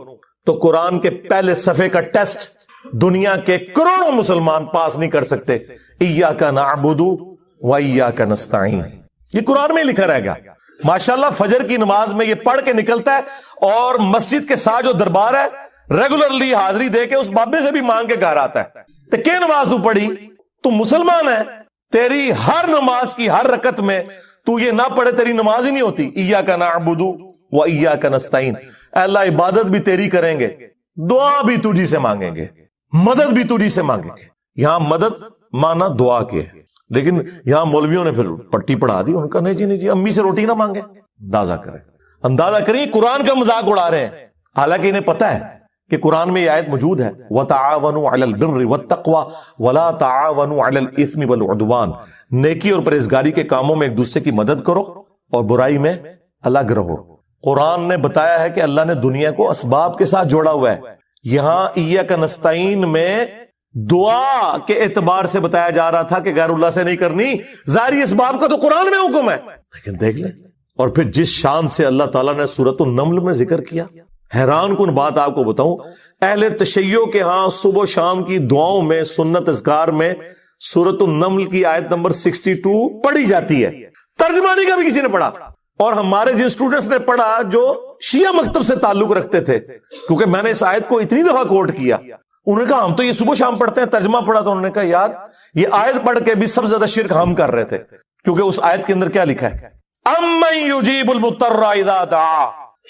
تو قرآن کے پہلے صفحے کا ٹیسٹ دنیا کے کروڑوں مسلمان پاس نہیں کر سکتے. ایاک نعبد و ایاک نستعین، یہ قرآن میں لکھا رہے گا. ماشاءاللہ فجر کی نماز میں یہ پڑھ کے نکلتا ہے اور مسجد کے ساتھ جو دربار ہے ریگولرلی حاضری دے کے اس بابے سے بھی مانگ کے گھر آتا ہے. تو کیا نماز تو پڑھی؟ تو مسلمان ہے، تیری ہر نماز کی ہر رکعت میں تو یہ نہ پڑھے تیری نماز ہی نہیں ہوتی. ایاک نعبد و ایاک نستعین، اے اللہ عبادت بھی تیری کریں گے، دعا بھی تجھی سے مانگیں گے، مدد بھی تجھی سے مانگیں گے. یہاں مدد مانا دعا کے، لیکن یہاں مولویوں نے پھر پٹی پڑھا دی. ان کا نہیں جی نہیں جی، امی سے روٹی نہ مانگے. اندازہ کریں قرآن کا مذاق اڑا رہے ہیں، حالانکہ انہیں پتا ہے کہ قرآن میں یہ آیت موجود ہے وَتَعَاوَنُوا عَلَى الْبِرِّ وَالتَّقْوَى وَلَا تَعَاوَنُوا عَلَى الْإِثْمِ وَالْعُدْوَانِ، نیکی اور پرہیزگاری کے کاموں میں ایک دوسرے کی مدد کرو اور برائی میں الگ رہو. قرآن نے بتایا ہے کہ اللہ نے دنیا کو اسباب کے ساتھ جوڑا ہوا ہے. یہاں ایاک نستعین میں دعا کے اعتبار سے بتایا جا رہا تھا کہ غیر اللہ سے نہیں کرنی، ظاہری اسباب کا تو قرآن میں حکم ہے. لیکن دیکھ لیں، اور پھر جس شان سے اللہ تعالیٰ نے سورۃ النمل میں ذکر کیا، حیران کن بات آپ کو بتاؤں، اہل تشیع کے ہاں صبح و شام کی دعاؤں میں، سنت اذکار میں سورۃ النمل کی آیت نمبر 62 پڑھی جاتی ہے. ترجمہ نہیں کبھی کسی نے پڑھا. اور ہمارے جن اسٹوڈنٹس نے پڑھا جو شیعہ مکتب سے تعلق رکھتے تھے، کیونکہ میں نے اس آیت کو اتنی دفعہ کوٹ کیا، انہوں نے کہا ہم تو یہ صبح شام پڑھتے ہیں، ترجمہ پڑھا تو انہوں نے کہا یار یہ آیت پڑھ کے بھی سب سے زیادہ شرک ہم کر رہے تھے. کیونکہ اس آیت کے اندر کیا لکھا ہے؟ امن یجیب المضطر اذا دعا،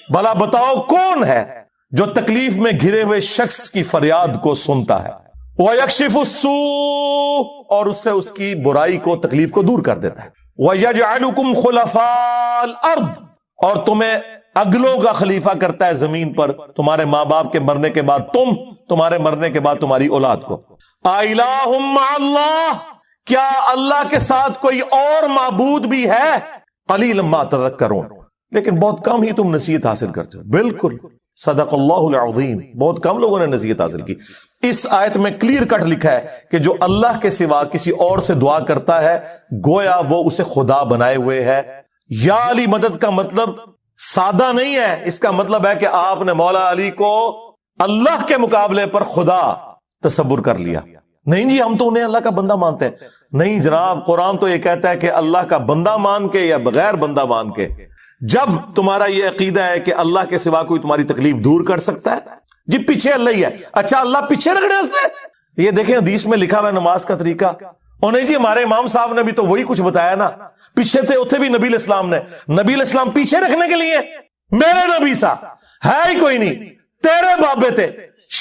بھلا بتاؤ کون ہے جو تکلیف میں گھرے ہوئے شخص کی فریاد کو سنتا ہے، وَيَكْشِفُ السُّوءَ، اور اس سے اس کی برائی کو، تکلیف کو دور کر دیتا ہے، وَيَجْعَلُكُمْ خُلَفَاءَ الْأَرْضِ، اور تمہیں اگلوں کا خلیفہ کرتا ہے زمین پر، تمہارے ماں باپ کے مرنے کے بعد تم، تمہارے مرنے کے بعد تمہاری اولاد کو. اِلَٰهٌ مَّعَ اللَّهِ، کیا اللہ کے ساتھ کوئی اور معبود بھی ہے؟ قَلِيلًا مَّا تَذَكَّرُونَ، لیکن بہت کم ہی تم نصیحت حاصل کرتے ہو. بالکل صدق اللہ العظیم، بہت کم لوگوں نے نصیحت حاصل کی. اس آیت میں کلیئر کٹ لکھا ہے کہ جو اللہ کے سوا کسی اور سے دعا کرتا ہے گویا وہ اسے خدا بنائے ہوئے ہے. یا علی مدد کا مطلب سادہ نہیں ہے، اس کا مطلب ہے کہ آپ نے مولا علی کو اللہ کے مقابلے پر خدا تصور کر لیا. نہیں جی ہم تو انہیں اللہ کا بندہ مانتے ہیں. نہیں جناب، قرآن تو یہ کہتا ہے کہ اللہ کا بندہ مان کے یا بغیر بندہ مان کے. جب تمہارا یہ عقیدہ ہے کہ اللہ کے سوا کوئی تمہاری تکلیف دور کر سکتا ہے، جی پیچھے اللہ ہی ہے. اچھا اللہ پیچھے رکھنے سے، یہ دیکھیں حدیث میں لکھا ہوا ہے نماز کا طریقہ. اور نہیں جی ہمارے امام صاحب نے بھی تو وہی کچھ بتایا نا، پیچھے تھے اتنے بھی نبی علیہ السلام نے. نبی علیہ السلام پیچھے رکھنے کے لیے، میرے نبی صاحب ہے ہی کوئی نہیں، تیرے بابے تھے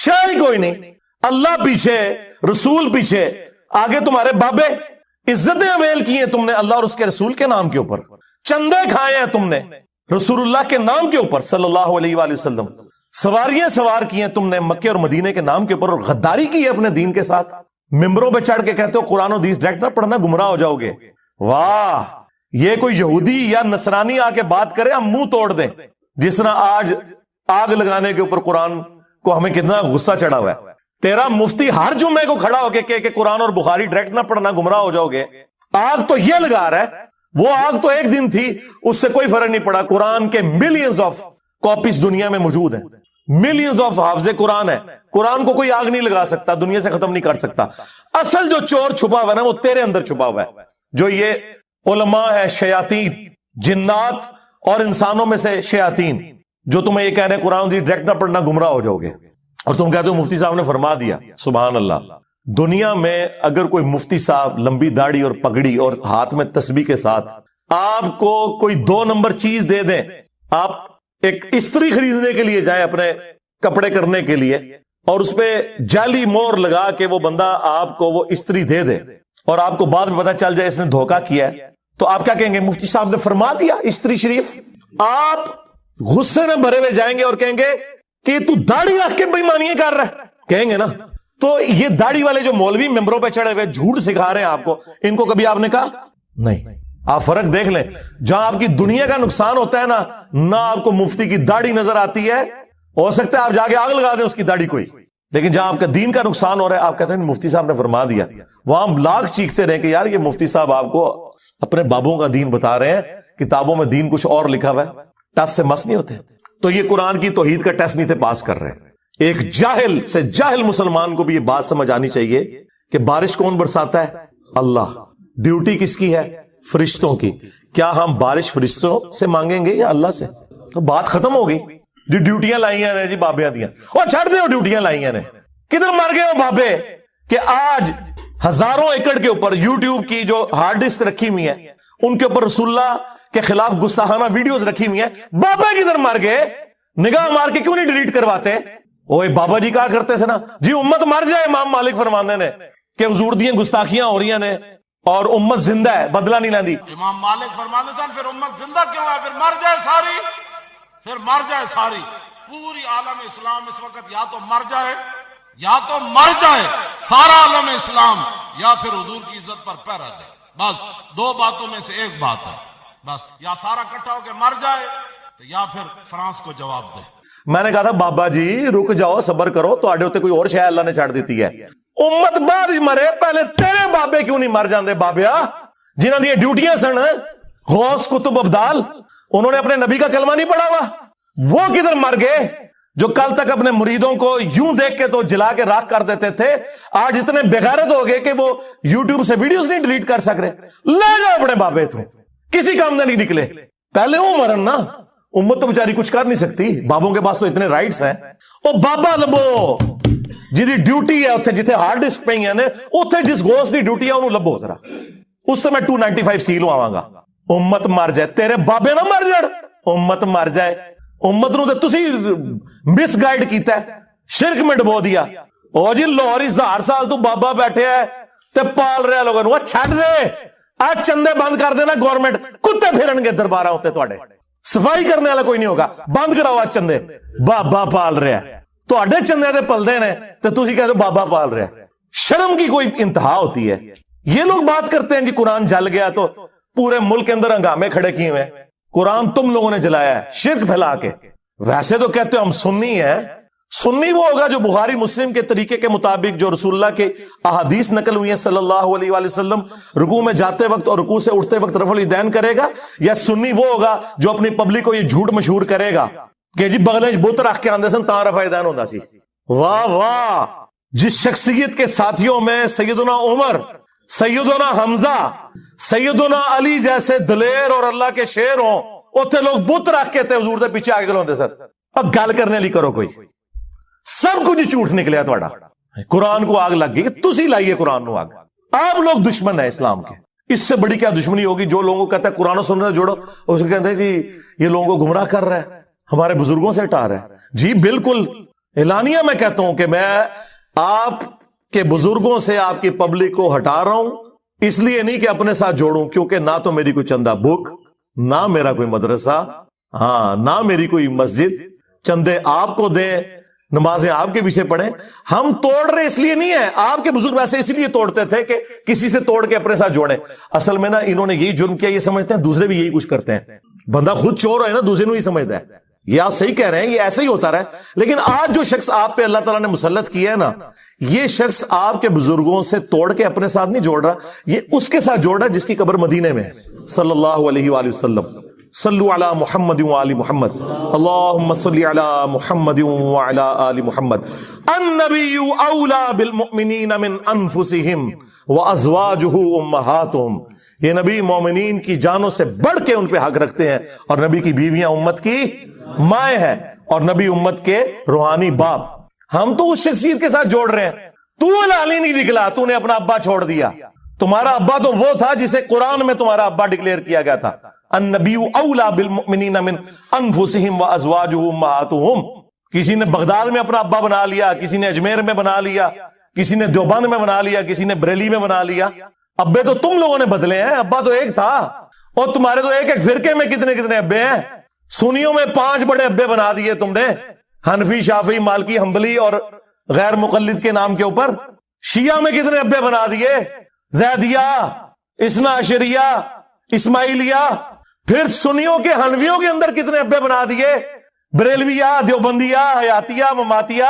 شاہ ہی کوئی نہیں. اللہ پیچھے، رسول پیچھے، آگے تمہارے بابے. عزتیں اویل کی ہیں تم نے اللہ اور اس کے رسول کے نام کے اوپر، چندے کھائے ہیں تم نے رسول اللہ کے نام کے اوپر صلی اللہ علیہ وآلہ وسلم. سواریاں سوار کی ہیں تم نے مکے اور مدینے کے نام کے اوپر، اور غداری کی ہے اپنے دین کے ساتھ. ممبروں پہ چڑھ کے کہتے ہو قرآن و حدیث ڈائریکٹ نہ پڑھنا، گمراہ ہو جاؤ گے. واہ، یہ کوئی یہودی یا نصرانی آ کے بات کرے ہم منہ توڑ دیں. جس طرح آج آگ لگانے کے اوپر قرآن کو ہمیں کتنا غصہ چڑھا ہوا ہے. تیرا مفتی ہر جمعے کو کھڑا ہو کے کہ قرآن اور بخاری ڈائریکٹ نہ پڑھنا، گمراہ ہو جاؤ گے. آگ تو یہ لگا رہا ہے، وہ آگ تو ایک دن تھی، اس سے کوئی فرق نہیں پڑا. قرآن کے ملینز آف کاپیز دنیا میں موجود ہیں، ملینز آف حافظ قرآن ہے. قرآن کو کوئی آگ نہیں لگا سکتا، دنیا سے ختم نہیں کر سکتا. اصل جو چور چھپا ہوا ہے نا وہ تیرے اندر چھپا ہوا ہے. جو یہ علماء ہے، شیاطین، جنات اور انسانوں میں سے شیاطین، جو تمہیں یہ کہہ رہے ہیں قرآن ڈائریکٹ نہ پڑھنا، گمراہ ہو جاؤ گے. اور تم کہتے ہو مفتی صاحب نے فرما دیا. سبحان اللہ. دنیا میں اگر کوئی مفتی صاحب لمبی داڑھی اور پگڑی اور ہاتھ میں تسبیح کے ساتھ آپ کو کوئی 2 نمبر چیز دے دیں، آپ ایک استری خریدنے کے لیے جائیں اپنے کپڑے کرنے کے لیے، اور اس پہ جعلی مور لگا کے وہ بندہ آپ کو وہ استری دے دے، اور آپ کو بعد میں پتا چل جائے اس نے دھوکہ کیا ہے، تو آپ کیا کہیں گے؟ مفتی صاحب نے فرما دیا استری شریف. آپ غصے میں بھرے ہوئے جائیں گے اور کہیں گے کہ تو داڑھی رکھ کے بےایمانیاں کر رہا ہے. کہیں گے نا تو یہ داڑھی والے جو مولوی ممبروں پہ چڑھے ہوئے جھوٹ سکھا رہے ہیں آپ کو، ان کو کبھی آپ نے کہا؟ نہیں. آپ فرق دیکھ لیں، جہاں آپ کی دنیا کا نقصان ہوتا ہے نا، نہ آپ کو مفتی کی داڑھی نظر آتی ہے، ہو سکتا ہے آپ جا کے آگ لگا دیں اس کی داڑھی کوئی، لیکن جہاں آپ کا دین کا نقصان ہو رہا ہے آپ کہتے ہیں مفتی صاحب نے فرما دیا، وہاں ہم لاکھ چیختے رہے کہ یار یہ مفتی صاحب آپ کو اپنے بابوں کا دین بتا رہے ہیں، کتابوں میں دین کچھ اور لکھا ہوا ہے، ٹس سے مس نہیں ہوتے. تو یہ قرآن کی توحید کا ٹیسٹ نہیں تھے پاس کر رہے. ایک جاہل سے جاہل مسلمان کو بھی یہ بات سمجھ آنی چاہیے کہ بارش کون برساتا ہے؟ اللہ. ڈیوٹی کس کی ہے؟ فرشتوں کی. کیا ہم بارش فرشتوں سے مانگیں گے یا اللہ سے؟ تو بات ختم ہوگی. جو ڈیوٹیاں لائی ہیں جی بابیاں دیا، اور چھڑ دے ڈیوٹیاں لائی ہیں، کدھر مر گئے ہو بابے کہ آج ہزاروں ایکڑ کے اوپر یوٹیوب کی جو ہارڈ ڈسک رکھی ہوئی ہے ان کے اوپر رسول اللہ کے خلاف گستاخانہ ویڈیوز رکھی ہوئی ہیں. بابا کدھر مر گئے؟ نگاہ مار کے کیوں نہیں ڈیلیٹ کرواتے؟ اوے بابا جی کہا کرتے تھے نا جی امت مر جائے، امام مالک فرماندے نے کہ حضور دیاں گستاخیاں ہو رہی ہیں اور امت زندہ ہے، بدلہ نہیں لیندی. امام مالک فرماندے سن پھر امت زندہ کیوں ہے؟ پھر مر جائے ساری، پھر مر جائے ساری. پوری عالم اسلام اس وقت یا تو مر جائے، یا تو مر جائے سارا عالم اسلام، یا پھر حضور کی عزت پر پہرا دے. بس دو باتوں میں سے ایک بات ہے، بس یا سارا اکٹھا ہو کے مر جائے یا پھر فرانس کو جواب دے. میں نے کہا تھا بابا جی رک جاؤ، صبر کرو، تو آڈے ہوتے کوئی اور شے اللہ نے چھاڑ دیتی ہے. امت بعد مرے، پہلے تیرے بابے کیوں نہیں مر جاندے بابیا جنہاں دی ڈیوٹیاں سن؟ غوث کتب ابدال، انہوں نے اپنے نبی کا کلمہ نہیں پڑھا ہوا، وہ کدھر مر گئے؟ جو کل تک اپنے مریدوں کو یوں دیکھ کے تو جلا کے راکھ کر دیتے تھے، آج اتنے بغیرت ہو گئے کہ وہ یوٹیوب سے ویڈیوز نہیں ڈیلیٹ کر سک رہے. لے جاؤ اپنے بابے تو، کسی کام میں نہیں نکلے. پہلے وہ مرن نا، امت تو بیچاری کچھ کر نہیں سکتی، بابوں کے پاس تو اتنے رائٹس ہیں. او بابا لبو جی ڈیوٹی ہے اتنے جتنے ہارڈ ڈسک پہ ہیں اتنے جس گوشت دی ڈیوٹی ہے انہوں لبو ذرا، اس سے میں 295 سیل آواں گا. امت مر جائے، تیرے بابے نہ مر جڑ، امت مر جائے. امت نو تے تسی مس گائیڈ کیتا ہے، شرک میں ڈبو دیا. او جی لاہور 1000 سال تو بابا بیٹھے ہے تے پال رہے لوگوں نو، چھڈ دے آج چندے بند کر دینا گورنمنٹ، کتے پھرن گے درباراں ہوتے تواڈے، صفائی کرنے والا کوئی نہیں ہوگا. بند کراؤ آج چندے، بابا پال رہا ہے، تواڈے چندے تے پلدے نے تے تسی کہتے ہو بابا پال رہا ہے. شرم کی کوئی انتہا ہوتی ہے. یہ لوگ بات کرتے ہیں کہ قرآن جل گیا تو پورے ملک کے اندر ہنگامے کھڑے کیے ہوئے، قرآن تم لوگوں نے جلایا ہے شرک پھیلا کے. ویسے تو کہتے ہو ہم سنی ہیں، سنی وہ ہوگا جو بخاری مسلم کے طریقے کے مطابق جو رسول اللہ کے احادیث نقل ہوئی ہیں صلی اللہ علیہ وآلہ وسلم، رکوع میں جاتے وقت اور رکوع سے اٹھتے وقت رفع الیدین کرے گا. یا سنی وہ ہوگا جو اپنی پبلک کو یہ جھوٹ مشہور کرے گا کہ جی بغلے بت رکھ کے آندے سن تاں رفع الیدین ہوندا سی. واہ واہ، جس شخصیت کے ساتھیوں میں سیدنا عمر، سیدنا حمزہ، سیدنا علی جیسے دلیر اور اللہ کے شیر ہوں، اتنے لوگ بت رکھ کے تے حضور دے پیچھے آگے کھلوندے سر. اب گل کرنے لی کرو کوئی، سب کچھ جھوٹ نکلیا تھوڑا. قرآن کو آگ لگ گئی کہ تسی لائیے قرآن کو آگ. آپ لوگ دشمن ہیں اسلام کے، اس سے بڑی کیا دشمنی ہوگی؟ جو لوگوں کو کہتا ہے قرآن و سنت جوڑو، اس کو کہتے ہیں جی یہ لوگوں کو گمراہ کر رہا ہے، ہمارے بزرگوں سے ہٹا رہا ہے. جی بالکل اعلانیہ میں کہتا ہوں کہ میں آپ کے بزرگوں سے آپ کی پبلک کو ہٹا رہا ہوں، اس لیے نہیں کہ اپنے ساتھ جوڑوں، کیونکہ نہ تو میری کوئی چندہ بک، نہ میرا کوئی مدرسہ، ہاں نہ میری کوئی مسجد. چندے آپ کو دیں، نمازیں آپ کے پیچھے پڑھیں. ہم توڑ رہے اس لیے نہیں ہے، آپ کے بزرگ ویسے اس لیے توڑتے تھے کہ کسی سے توڑ کے اپنے ساتھ جوڑیں. اصل میں نا انہوں نے یہی جرم کیا، یہ سمجھتے ہیں دوسرے بھی یہی کچھ کرتے ہیں. بندہ خود چور ہے نا، دوسرے نو ہی سمجھتا ہے. یہ آپ صحیح کہہ رہے ہیں، یہ ایسے ہی ہوتا رہا ہے. لیکن آج جو شخص آپ پہ اللہ تعالیٰ نے مسلط کیا ہے نا، یہ شخص آپ کے بزرگوں سے توڑ کے اپنے ساتھ نہیں جوڑ رہا، یہ اس کے ساتھ جوڑ رہا جس کی قبر مدینے میں ہے صلی اللہ علیہ وآلہ وسلم. صلو علی محمد وآل محمد، اللہم صلی علی محمد وعلی آل محمد. النبی اولا بالمؤمنین من انفسہم وازواجہ امہاتہم. یہ نبی مومنین کی جانوں سے بڑھ کے ان پہ حق رکھتے ہیں، اور نبی کی بیویاں امت کی مائیں ہیں، اور نبی امت کے روحانی باپ. ہم تو اس شخصیت کے ساتھ جوڑ رہے ہیں. تو لالی نہیں نکلا، تو نے اپنا ابا چھوڑ دیا. تمہارا ابا تو وہ تھا جسے قرآن میں تمہارا ابا ڈکلیئر کیا گیا تھا، النبی اولا بالمؤمنین من انفسہم وازواجہ امہاتہم. کسی نے بغداد میں اپنا ابا بنا لیا، کسی نے اجمیر میں بنا لیا، کسی نے دیوبند میں بنا لیا، کسی نے بریلی میں بنا لیا. ابے تو تم لوگوں نے بدلے ہیں، ابا تو ایک تھا. اور تمہارے تو ایک ایک فرقے میں کتنے کتنے ابے ہیں. سنیوں میں 5 بڑے ابے بنا دیے تم نے، حنفی، شافعی، مالکی، حنبلی اور غیر مقلد کے نام کے اوپر؟ شیعہ میں کتنے ابے بنا دیے؟ زیدیہ، اثنا عشریہ، اسماعیلیہ. پھر سنیوں کے حنفیوں کے اندر کتنے ابے بنا دیے؟ بریلویہ، دیوبندیہ، حیاتیہ، مماتیہ.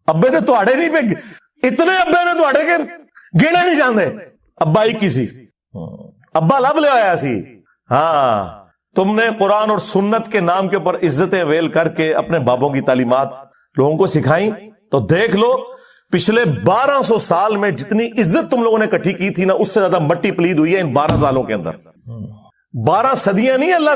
ابے تو تھوڑے نہیں پہ اتنے ابے نے تھوڑے کے گنے نہیں جاندے. ابا ہی کسی ابا لب لے آیا سی. ہاں، تم نے قرآن اور سنت کے نام کے اوپر عزتیں ویل کر کے اپنے بابوں کی تعلیمات لوگوں کو سکھائیں. تو دیکھ لو پچھلے 1200 سال میں جتنی عزت تم لوگوں نے اکٹھی کی تھی نا، اس سے زیادہ مٹی پلید ہوئی ہے ان 12 سالوں کے اندر. 12 صدیاں نہیں اللہ